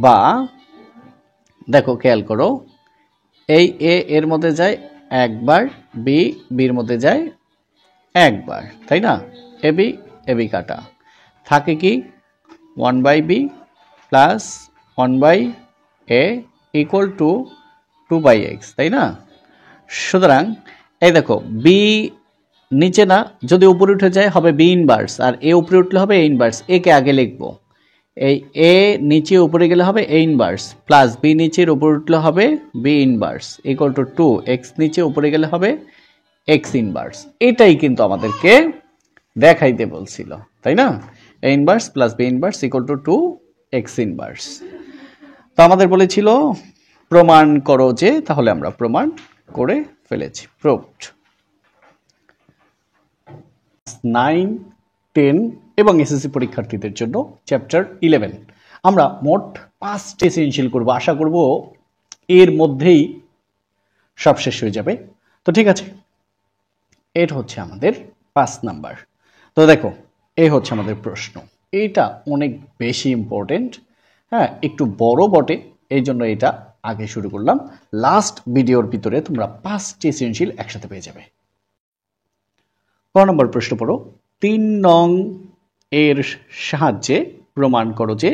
বা দেখো খেয়াল করো, এই এ এর মধ্যে যায় একবার, বি বির মধ্যে যায় একবার, তাই না? এবি এবি কাটা থাকে কি 1 by B plus 1 by A equal to 2 by X, তাই না? সুতরাং এই দেখো বি নিচে না, যদি উপরে উঠে যায় হবে বি ইনভার্স, আর এ উপরে উঠলে হবে এ ইনভার্স। এ কে আগে লিখবো, এই এ নিচে উপরে গেলে হবে এ ইনভার্স, প্লাস বি নিচের উপরে উঠলে হবে B inverse equal to 2, X নিচে উপরে গেলে হবে এক্স ইনভার্স। এটাই কিন্তু আমাদেরকে দেখাইতে বলছিল, তাই না? A inverse plus B inverse equal to 2 X inverse. তো আমাদের বলেছিল প্রমাণ করো যে, তাহলে আমরা প্রমাণ করে ফেলেছি, প্রুভড। 9, 10 এবং এসএসসি পরীক্ষার্থীদের জন্য চ্যাপ্টার 11 আমরা মোট 5টি এসেনশিয়াল করব। আশা করব এর মধ্যেই সব শেষ হয়ে যাবে। তো ঠিক আছে, এটা হচ্ছে আমাদের 5 নাম্বার। তো দেখো, এই হচ্ছে আমাদের প্রশ্ন, এটা অনেক বেশি ইম্পর্টেন্ট। হ্যাঁ, একটু বড় বটে, এই জন্য এটা আগে শুরু করলাম। লাস্ট ভিডিওর ভিতরে তোমরা 5টি এসেনশিয়াল একসাথে পেয়ে যাবে। ক নম্বর প্রশ্ন পড়ো, 3 নং এর সাহায্যে প্রমাণ করো যে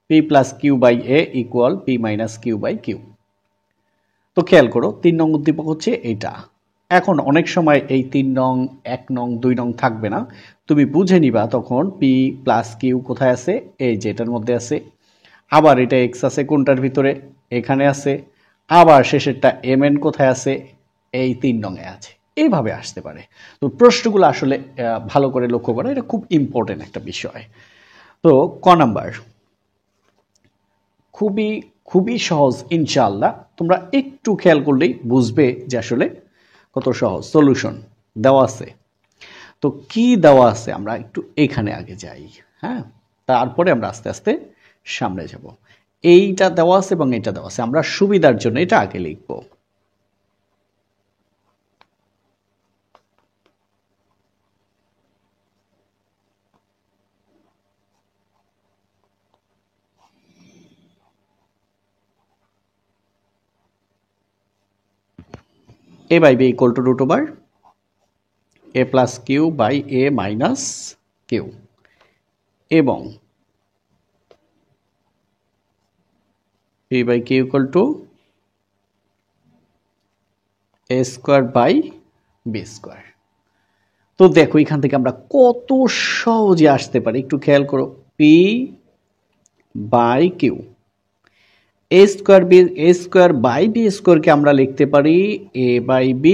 P plus Q by A equal P minus Q by Q. তো খেয়াল করো, 3 নং উদ্দীপক হচ্ছে এটা। এখন অনেক সময় এই 3 নং 1 নং 2 নং থাকবে না, তুমি বুঝে নিবা তখন পি প্লাস কিউ কোথায় আছে, এই যে এটার মধ্যে আছে, আবার এটা এক্স আছে কোনটার ভিতরে, এখানে আছে, আবার শেষেরটা এম এন কোথায় আছে, এই 3 নং এ আছে। এইভাবে আসতে পারে। তো প্রশ্নগুলো আসলে ভালো করে লক্ষ্য করা, এটা খুব ইম্পর্টেন্ট একটা বিষয়। তো ক নাম্বার খুবই খুবই সহজ, ইনশাআল্লাহ তোমরা একটু খেয়াল করলেই বুঝবে যে আসলে কত সহজ। সলিউশন দেওয়া আছে। তো কি দেওয়া আছে আমরা একটু এখানে আগে যাই, হ্যাঁ, তারপরে আমরা আস্তে আস্তে সামনে যাব। এইটা দেওয়া আছে এবং এটা দেওয়া আছে, আমরা সুবিধার জন্য এটা আগে লিখব। a by b equal to root over a plus q by a minus q এবং p by q equal to a square by b square। তো দেখো এখান থেকে আমরা কত সহজে আসতে পারি, একটু খেয়াল করো। p by q, a square by b square কে আমরা লিখতে পারি a by b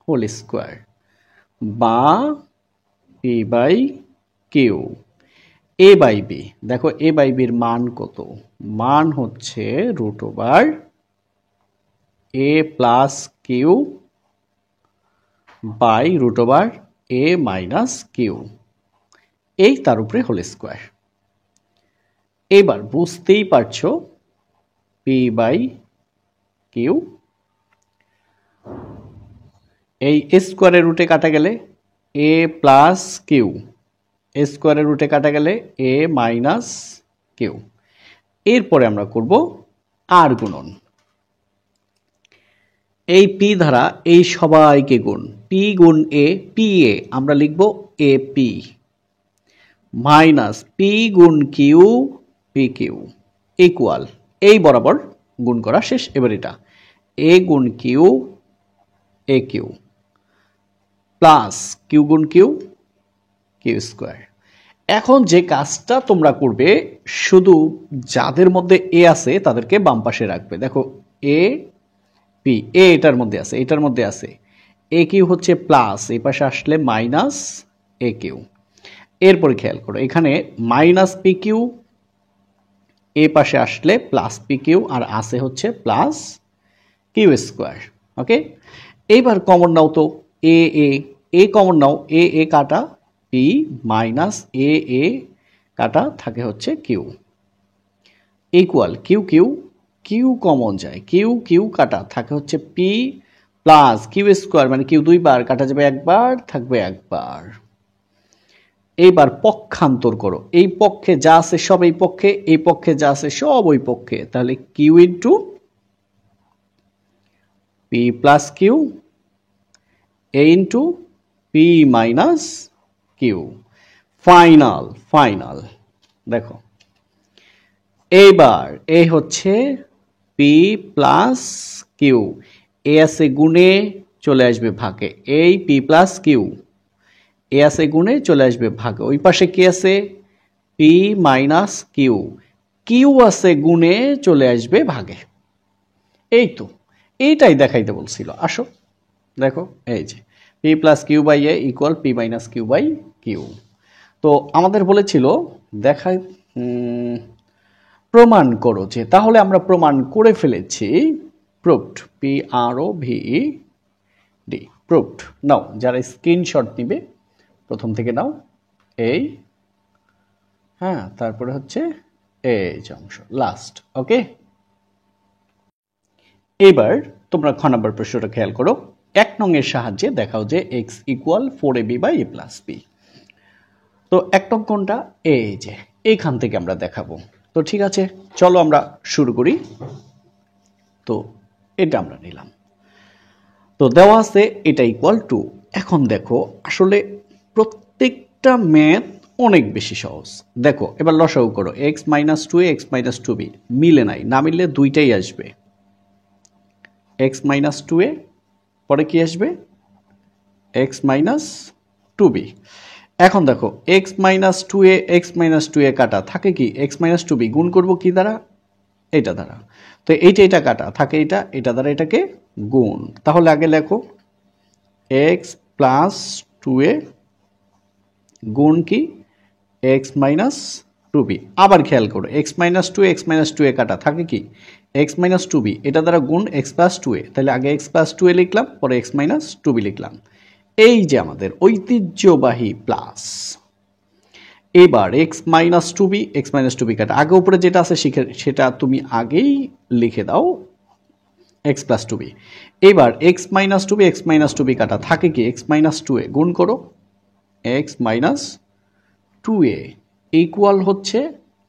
whole square বা p by q। a by b, দেখো a by b এর মান কত? মান হচ্ছে root over a plus Q by root over a minus Q, এই তার উপরে হোল স্কোয়ার। এবার বুঝতেই পারছো p বাই কিউ, এই স্কোয়ারের রুটে কাটা গেলে a প্লাস কিউ, স্কোয়ারের রুটে কাটা গেলে a মাইনাস কিউ। এরপরে আমরা করব আর গুণন। এই পি দ্বারা এই সবাইকে গুণ, পি গুণ এ, পি এ আমরা লিখব এ পি মাইনাস পি গুণ কিউ, পি কিউ ইকুয়াল, এই বরাবর গুণ করা শেষ। এবার এটা এ গুণ কিউ, এ কিউ প্লাস কিউ গুণ কিউ, কিউ স্কোয়ার। এখন যে কাজটা তোমরা করবে, শুধু যাদের মধ্যে এ আছে তাদেরকে বাম পাশে রাখবে। দেখো এ পি, এ এটার মধ্যে আছে, এটার মধ্যে আছে, এ কিউ হচ্ছে প্লাস, এই পাশে আসলে মাইনাস এ কিউ। এরপরে খেয়াল করো এখানে মাইনাস পি কিউ, এ পাশে আসলে প্লাস পি কিউ, আর আছে হচ্ছে প্লাস কিউ স্কোয়ার। ওকে, এইবার কমন নাও তো এ এ, এ কমন নাও, এ এ কাটা পি মাইনাস এ এ কাটা থাকে হচ্ছে Q equal Q Q, Q common যায়, কিউ কিউ কাটা থাকে হচ্ছে পি প্লাস কিউ স্কোয়ার, মানে কিউ দুইবার কাটা যাবে একবার, থাকবে একবার। এইবার পক্ষান্তর করো, এই পক্ষে যা আছে সব এই পক্ষে, এই পক্ষে যা আছে সব ওই পক্ষে, তাহলে Q into P plus Q, A into P minus Q. Final final দেখো এইবার এ হচ্ছে পি প্লাস কিউ, এ আছে গুণে চলে আসবে ভাগে, এই পি প্লাস কিউ, এ আছে গুণে চলে আসবে ভাগে, ওই পাশে কি আছে পি মাইনাস কিউ, কিউ আছে গুণে চলে আসবে ভাগে। এই তো এইটাই দেখাইতে বলছিল, আসো দেখো এই যে P plus Q by A equal P minus Q by Q. তো আমাদের বলেছিল দেখাই প্রমাণ করো, যে তাহলে আমরা প্রমাণ করে ফেলেছি, প্রুভড, পি আর ও ভি ডি, প্রুভড। নাও যারা স্ক্রিনশট নিবে প্রথম থেকে নাও, এই হ্যাঁ, তারপরে হচ্ছে এই যে অংশ লাস্ট। ওকে, এবার তোমরা খ নম্বর প্রশ্নটা খেয়াল করো। 1 নং এর সাহায্যে দেখাও যে x equal 4ab by a plus b। তো 1 নং কোনটা? এই যে এইখান থেকে আমরা দেখাবো। তো ঠিক আছে, চলো আমরা শুরু করি। তো এটা আমরা নিলাম, তো দেওয়া আছে এটা ইকুয়াল টু। এখন দেখো আসলে প্রত্যেকটা ম্যাথ অনেক বেশি সহজ। দেখো এবার লসাগু করো, x minus 2a, x minus 2b মিলে নাই, না মিললে দুইটাই আসবে, x মাইনাস 2a পরে কি আসবে x মাইনাস 2b। এখন দেখো x minus 2a, x minus 2a কাটা থাকে কি x মাইনাস 2b, গুণ করব কি দ্বারা? এটা দ্বারা। তো এইটা এটা কাটা থাকে এটা, এটা দ্বারা এটাকে গুণ। তাহলে আগে লেখো এক্স প্লাস 2a গুণ কি এক্স মাইনাস 2b। আবার খেয়াল করো এক্স মাইনাস 2a কাটা থাকে কি এক্স মাইনাস 2b, এটা দ্বারা গুণ এক্স প্লাস 2a, তাহলে আগে এক্স প্লাস 2a লিখলাম, পরে এক্স মাইনাস 2b লিখলাম। এই যে আমাদের ঐতিহ্যবাহী প্লাস। এবার এক্স মাইনাস 2b কাটা, আগে উপরে যেটা আছে সেটা তুমি আগেই লিখে দাও এক্স প্লাস 2b। এবার এক্স মাইনাস 2b কাটা থাকে কি এক্স মাইনাস 2a গুণ করো এক্স মাইনাস 2a ইকুয়াল হচ্ছে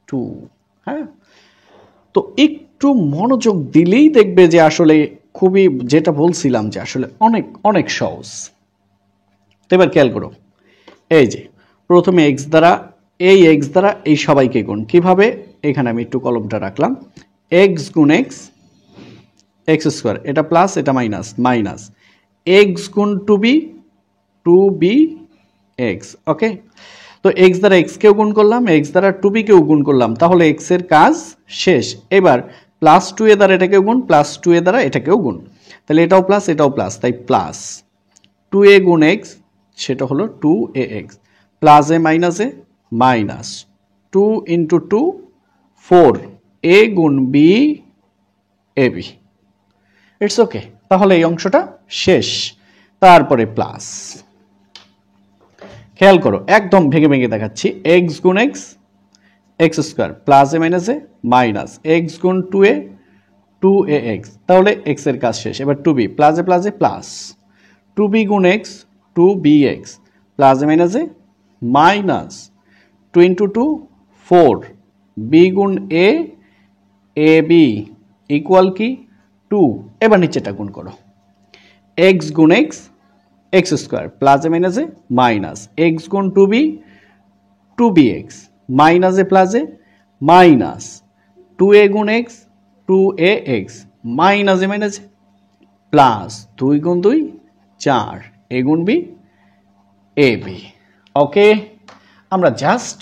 2। হ্যাঁ, তো একটু মনোযোগ দিলেই দেখবে যে আসলে খুবই, যেটা বলছিলাম যে আসলে অনেক অনেক সহজ। তো এবার খেয়াল করো এই যে প্রথমে এক্স দ্বারা এই সবাইকে গুণ, কিভাবে, এখানে আমি একটু কলমটা রাখলাম, এক্স গুণ এক্স স্কোয়ার, এটা প্লাস এটা মাইনাস, মাইনাস এক্স গুণ 2b এক্স। ওকে, তো এক্স দ্বারা এক্স কেও গুণ করলাম, এক্স দ্বারা 2b কেও গুণ করলাম, তাহলে এক্স এর কাজ শেষ। এবার প্লাস 2a দ্বারা এটাকেও গুণ, প্লাস 2a দ্বারা এটাকেও গুণ, তাহলে এটাও প্লাস, তাই প্লাস 2a গুণ এক্স, সেটা হলো 2ax, plus A minus 2 into 2 4 a গুণ b ab। ইটস ওকে, তাহলে এই অংশটা শেষ। তারপরে প্লাস, খেয়াল করো একদম ভেঙে দেখাচ্ছি, এক্স গুণ x square, plus A minus x গুণ 2ax, তাহলে এক্স এর কাজ শেষ। এবার 2b, plus A plus 2b গুণ x 2bx, plus A minus 2 into 2 4 b গুণ ab ইকুয়াল কি 2। এবার নিচেটা গুণ করো, এক্স গুণ x square, plus A minus x গুণ 2bx, minus A minus 2a গুণ x 2ax, minus A plus 2 গুণ 2 4 a গুণ b ab। ওকে, আমরা জাস্ট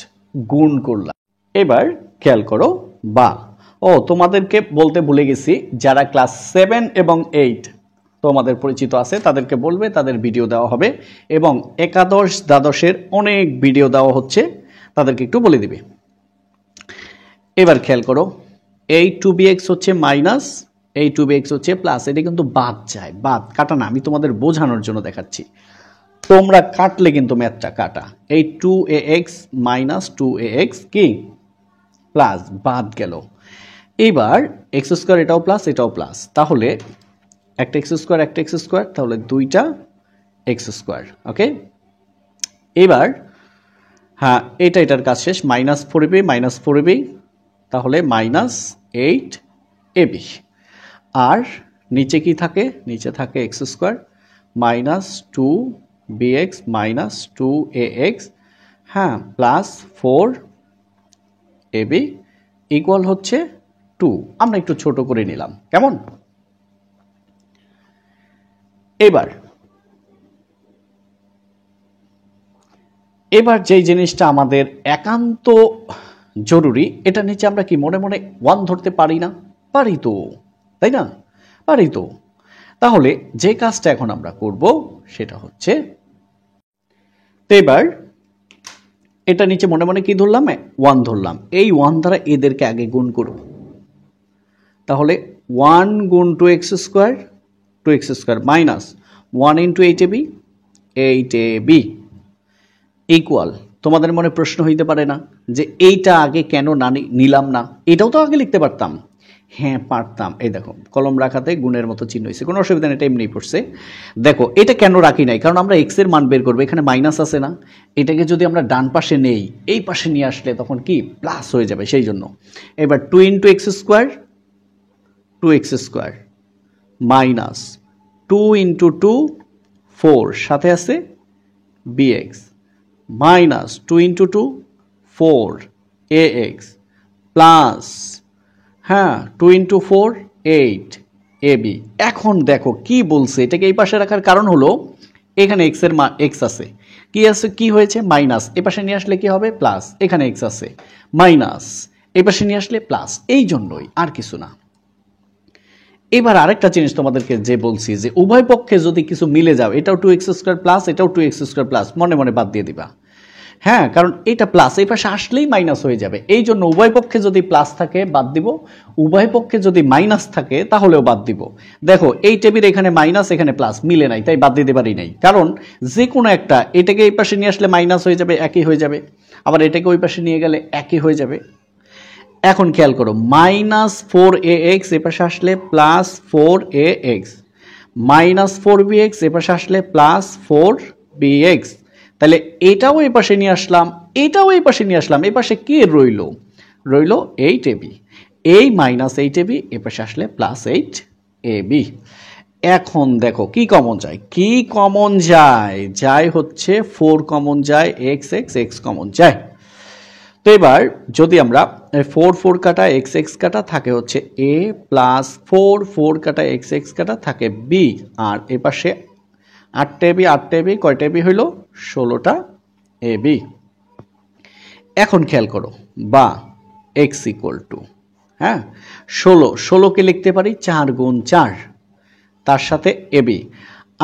গুণ করলাম। এবার খেয়াল করো বা, তোমাদেরকে বলতে ভুলে গেছি, যারা ক্লাস 7 এবং 8 তোমাদের পরিচিত আছে তাদেরকে বলবে, তাদের ভিডিও দেওয়া হবে, এবং একাদশ দ্বাদশের অনেক ভিডিও দেওয়া হচ্ছে, তাদেরকে একটু বলে দিবে। এবার খেয়াল করো এই 2bx হচ্ছে মাইনাস, এই 2bx হচ্ছে প্লাস, এটা কিন্তু বাদ যায়, বাদ কাটা না, আমি তোমাদের বোঝানোর জন্য দেখাচ্ছি, তোমরা কাটলে কিন্তু ম্যাথটা কাটা। এই 2ax মাইনাস 2ax কি প্লাস, বাদ গেল। এবার এক্স স্কোয়ার, এটাও প্লাস, তাহলে একটা এক্স স্কোয়ার, তাহলে দুইটা এক্স স্কোয়ার। ওকে, এবার হ্যাঁ এটার কাজ শেষ, মাইনাস 4ab, তাহলে মাইনাস 8ab। আর নিচে কি থাকে, নিচে থাকে X square minus 2bx minus 2ax, হ্যাঁ প্লাস 4ab ইকুয়াল হচ্ছে 2। আমরা একটু ছোট করে নিলাম, কেমন? এবার যেই জিনিসটা আমাদের একান্ত জরুরি, এটা নিচে আমরা কি মনে 1 ধরতে পারি না? পারি তো, তাই না? পারি তো। তাহলে যে কাজটা এখন আমরা করব সেটা হচ্ছে, এবার এটা নিচে মনে কি ধরলাম? 1 ধরলাম। এই 1 দ্বারা এদেরকে আগে গুণ করব, তাহলে 1 গুণ 2x square minus 1 into 8ab equal, তোমাদের মনে প্রশ্ন হইতে পারে না যে এইটা আগে কেন না নিলাম না? এটাও তো আগে লিখতে পারতাম। হ্যাঁ পারতাম, এই দেখো কলম রাখাতে গুণের মতো চিহ্ন হয়েছে, কোনো অসুবিধা নেই, এটা এমনি পড়ছে। দেখো এটা কেন রাখি নাই, কারণ আমরা এক্স এর মান বের করবো, এখানে মাইনাস আছে না, এটাকে যদি আমরা ডান পাশে নেই, এই পাশে নিয়ে আসলে তখন কি প্লাস হয়ে যাবে, সেই জন্য। এবার 2 into x square minus 2 into 2 4, সাথে আছে bx, minus 2 into 2 4ax, plus হ্যাঁ 2 ইন্টু 4 8ab। এখন দেখো কি বলছে, এটাকে এই পাশে রাখার কারণ হলো এখানে x এর মান x আছে, কি হয়েছে মাইনাস, এই পাশে নিয়ে আসলে কি হবে প্লাস, এখানে x আছে মাইনাস, এই পাশে নিয়ে আসলে প্লাস, এই জন্যই, আর কিছু না। এবার আরেকটা জিনিস তোমাদেরকে যে বলছি যে উভয় পক্ষে যদি কিছু মিলে যাও, এটাও 2x² প্লাস এটাও 2x² প্লাস, মনে মনে বাদ দিয়ে দিবা। হ্যাঁ, কারণ এটা প্লাস এই পাশে আসলেই মাইনাস হয়ে যাবে, এই জন্য উভয় পক্ষে যদি প্লাস থাকে বাদ দিব, উভয় পক্ষে যদি মাইনাস থাকে তাহলেও বাদ দিব। দেখো এই টেবিল এখানে মাইনাস এখানে প্লাস মিলে নাই, তাই বাদ দিতে পারি নাই, কারণ যে কোনো একটা এটাকে এই পাশে নিয়ে আসলে মাইনাস হয়ে যাবে, একই হয়ে যাবে, আবার এটাকে ওই পাশে নিয়ে গেলে একই হয়ে যাবে। এখন খেয়াল করো, -4ax এ পাশে আসলে +4ax, -4bx এ পাশে আসলে +4bx, তাহলে এটাও এই পাশে নিয়ে আসলাম, এটাও এই পাশে নিয়ে আসলাম, এই পাশে কি রইল? রইল 8ab, এই -8ab এ পাশে আসলে +8ab। এখন দেখো কি কমন যায়, কি কমন যায়? যায় হচ্ছে 4 কমন যায়, x কমন যায়। তো এবার যদি আমরা 4 কাটা x কাটা থাকে হচ্ছে a প্লাস 4 কাটা x কাটা থাকে b, আর এ পাশে 8ab কয়টা ab হইল? 16টা ab। এখন খেয়াল করো, বা x ইকুয়াল টু, হ্যাঁ 16কে লিখতে পারি 4 গুণ 4, তার সাথে ab,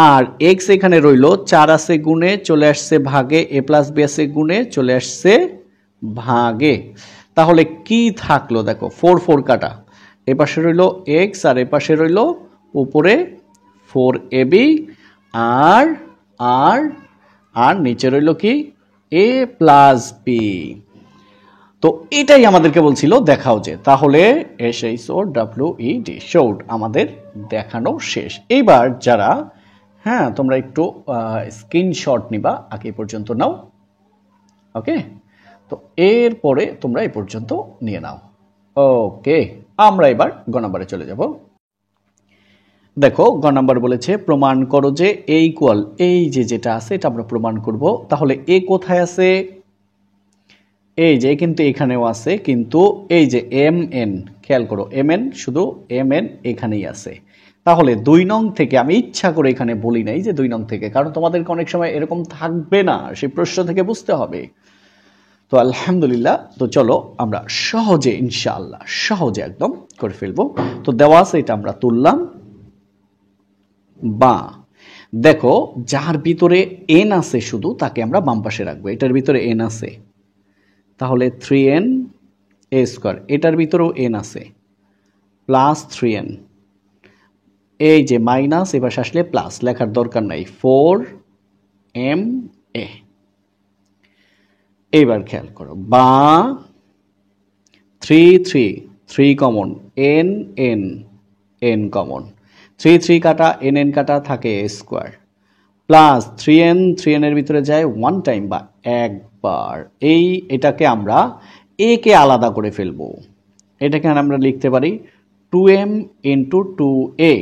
আর x এখানে রইল 4 আছে গুণে চলে আসছে ভাগে, a প্লাস b আছে গুণে চলে আসছে ভাগে, তাহলে কি থাকলো? দেখো 4 কাটা, এ পাশে রইল x আর এ পাশে রইল উপরে 4ab, আর আর আর নিচে রইল কি? a plus b। তো এটাই আমাদেরকে বলছিল দেখাও যে, তাহলে SHOWED শোড আমাদের দেখানো শেষ। এইবার যারা, হ্যাঁ তোমরা একটু স্ক্রিনশট নিবা, আগে পর্যন্ত নাও, ওকে? তো এরপরে তোমরা এই পর্যন্ত নিয়ে নাও, ওকে? আমরা এবার গ নাম্বারে চলে যাব। দেখো গ নাম্বার বলেছে প্রমাণ করো যে a ইকুয়াল, এই যে যেটা আছে এটা আমরা প্রমাণ করব। তাহলে a কোথায় আছে? এই যে কিন্তু এখানেও আছে, কিন্তু এই যে mn, খেয়াল করো mn, শুধু mn এখানেই আছে। তাহলে 2 নং থেকে, আমি ইচ্ছা করে এখানে বলি নাই যে 2 নং থেকে, কারণ তোমাদেরকে অনেক সময় এরকম থাকবে না, সেই প্রশ্ন থেকে বুঝতে হবে। তো আলহামদুলিল্লাহ, তো চলো আমরা সহজে ইনশাআল্লাহ সহজে একদম করে ফেলবো। তো দেওয়া আছে, এটা আমরা তুললাম, বা দেখো যার ভিতরে n আছে শুধু তাকে আমরা বাম পাশে রাখবো, এটার ভিতরে n আছে, তাহলে 3n a স্কয়ার, এটার ভিতরেও n আছে প্লাস 3n, এই যে মাইনাস এবার আসলে প্লাস, লেখার দরকার নাই, 4ma। এইবার খেয়াল করো, বা 3 কমন, n কমন, 3 কাটা n কাটা থাকে a স্কয়ার, প্লাস 3n এর ভিতরে যায় 1 টাইম বা একবার, এটাকে আমরা a কে আলাদা করে ফেলবো, এটাকে আমরা লিখতে পারি 2m ইন্টু 2a।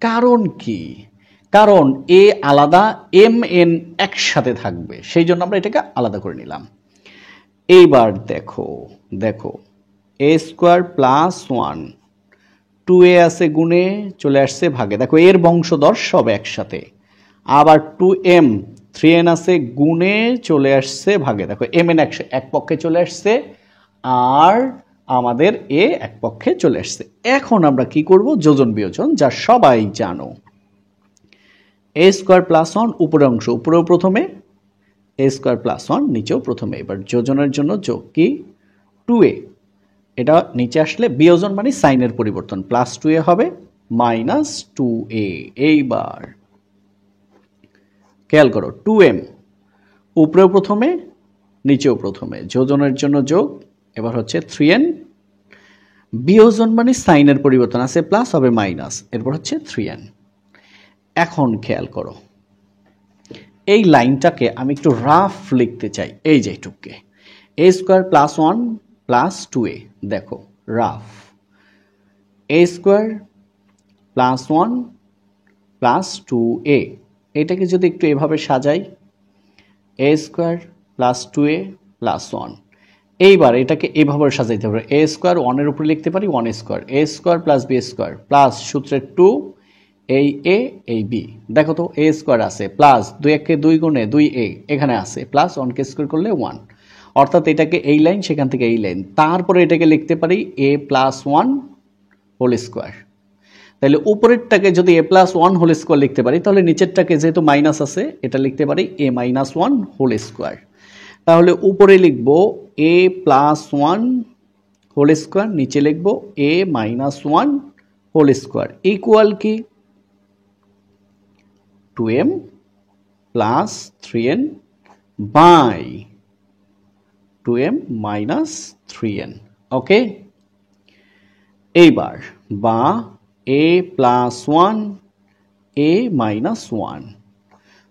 কারণ কি? কারণ a আলাদা, mn একসাথে থাকবে, সেই জন্য আমরা এটাকে আলাদা করে নিলাম। এইবার দেখো a স্কয়ার প্লাস 1, 2a আছে গুণে চলে আসছে ভাগে, দেখো এর বংশধর সব একসাথে, আবার 2m 3n আছে গুণে চলে আসছে ভাগে, দেখো mn এক পক্ষে চলে আসছে, আর আমাদের a এক পক্ষে চলে আসছে। এখন আমরা কি করব? যোজন বিয়োজন, যা সবাই জানো, a স্কয়ার প্লাস 1 উপরের অংশ উপরেও প্রথমে, a স্কয়ার প্লাস 1 নিচেও প্রথমে। এবার যোজনের জন্য যোগ কি? 2a, এটা নিচে আসলে বিয়োজন মানে সাইনের পরিবর্তন, প্লাস 2a হবে মাইনাস 2a। এইবার খেয়াল করো, 2m উপরেও প্রথমে নিচেও প্রথমে, যোজনের জন্য যোগ, এবার হচ্ছে 3n, বিয়োজন মানে সাইনের পরিবর্তন, আছে প্লাস হবে মাইনাস, এরপর হচ্ছে 3n। এখন খেয়াল করো, এই লাইনটাকে আমি একটু রাফ লিখতে চাই, এই যে এইটুকুকে, a square plus 1 plus 2a, দেখো rough, a square plus 1 plus 2a, এটাকে যদি একটু এভাবে সাজাই, a square plus 2a plus 1, এইবার এটাকে এভাবে সাজাইতে হবে, a স্কয়ার 1 এর উপরে লিখতে পারি 1 square, a square plus b square plus সূত্রের 2 এই a এই b, দেখো তো a স্কয়ার আছে প্লাস 2 কে 2 গুণে 2a এখানে আছে, প্লাস 1 কে স্কয়ার করলে 1, অর্থাৎ এটাকে এই লাইন সেখান থেকে এই লাইন, তারপরে এটাকে লিখতে পারি a প্লাস 1 হোল স্কয়ার। তাহলে উপরেরটাকে যদি a plus one whole square লিখতে পারি, তাহলে নিচেরটাকে যেহেতু মাইনাস আছে এটা লিখতে পারি a minus one whole square. তাহলে উপরে লিখব a plus one whole square, নিচে লিখব a minus one whole square equal কি 2m plus 3n by 2m minus 3n। ওকে, এইবার বা a plus one a minus one.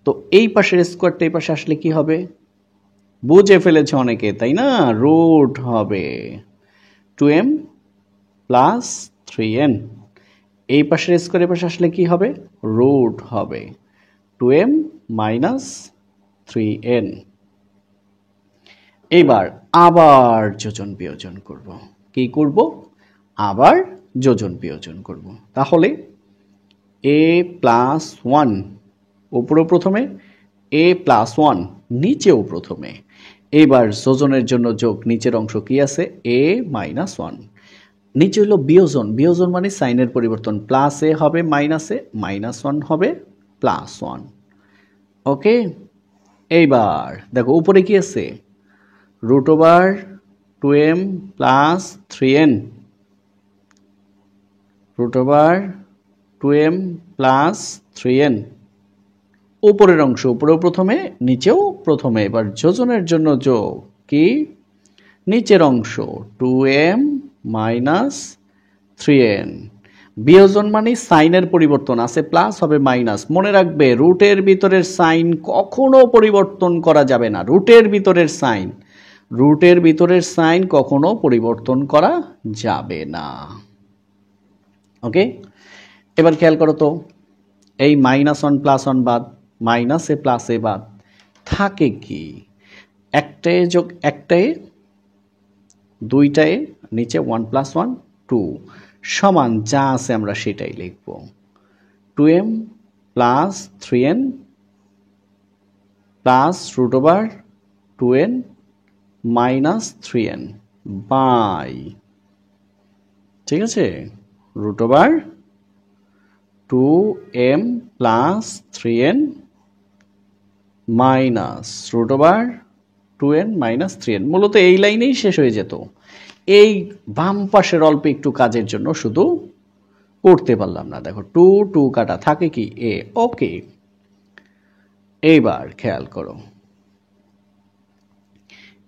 তো এই পাশের স্কোয়ারটা এই পাশে আসলে কি হবে? বুঝে ফেলেছে অনেকে, তাই না? রুট হবে 2m প্লাস 3n। এই পাশের স্কোয়ার এই পাশে আসলে কি হবে? রুট হবে 2m মাইনাস 3n। এবার আবার যোজন বিয়োজন করব। কি করব? আবার যোজন বিয়োজন করব। তাহলে a প্লাস ওয়ান উপরেও প্রথমে, a প্লাস ওয়ান নিচেও প্রথমে। এবার যোজনের জন্য যোগ, নিচের অংশ কি আছে? a minus one. নিচে হলো বিয়োজন, বিয়োজন মানে সাইনের পরিবর্তন, প্লাস এ হবে মাইনাস এ, মাইনাস ওয়ান হবে প্লাস ওয়ান। ওকে, এইবার দেখো উপরে কি আছে? Root over 2m plus 3n, root over 2m plus 3n। উপরের অংশ উপরেও প্রথমে, নিচেও প্রথমে। এবার যোজনের জন্য যোগ কি? নিচের অংশ 2m মাইনাস 3n। বিয়োজন মানে সাইনের পরিবর্তন, আছে প্লাস হবে মাইনাস। মনে রাখবে রুটের ভিতরের সাইন কখনো পরিবর্তন করা যাবে না। রুটের ভিতরের সাইন, রুটের ভিতরের সাইন কখনো পরিবর্তন করা যাবে না। ওকে, এবার খেয়াল করো তো, এই মাইনাস ওয়ান প্লাস ওয়ান বাদ, মাইনাস এ প্লাস এ বাদ, থাকে কি? একটায় যোগ একটায়, দুইটায়, নিচে 1 প্লাস 1 2 সমান যা আছে আমরা সেটাই লিখব। 2m plus 3n plus root over 2n minus 3n by, ঠিক আছে, root over 2m plus 3n minus root over 2n minus 3n। মূলত এই লাইনেই শেষ হয়ে যেত। এই বাম পাশের অল্প একটু কাজের জন্য শুধু করতে পারলাম না। দেখো 2 2 কাটা, থাকে কি a। ওকে, এইবার খেয়াল করো,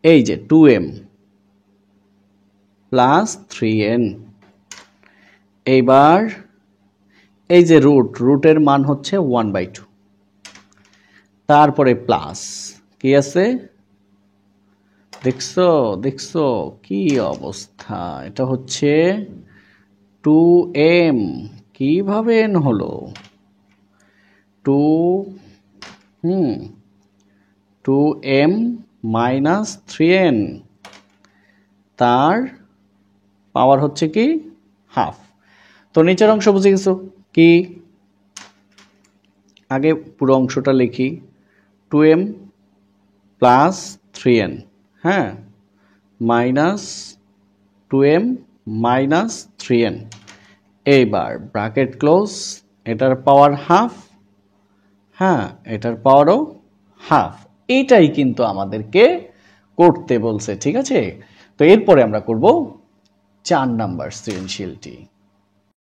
এই যে 2m প্লাস 3n, এইবার এই যে রুট, রুটের মান হচ্ছে 1/2, তারপরে প্লাস কি আছে? দেখছো দেখছো কি অবস্থা? এটা হচ্ছে 2m, কিভাবে n হলো 2m মাইনাস 3n, তার পাওয়ার হচ্ছে কি হাফ। তো নিচের অংশ বুঝে গেছো কি? আগে পুরো অংশটা লিখি, 2m প্লাস 3n, হ্যাঁ, মাইনাস 2m মাইনাস 3n। এইবার ব্র্যাকেট ক্লোজ, এটার পাওয়ার হাফ, হ্যাঁ, এটার পাওয়ারও হাফ। এইটাই কিন্তু আমাদেরকে করতে বলছে, ঠিক আছে? তো এরপরে আমরা করব 4 নাম্বার সৃজনশীলটি।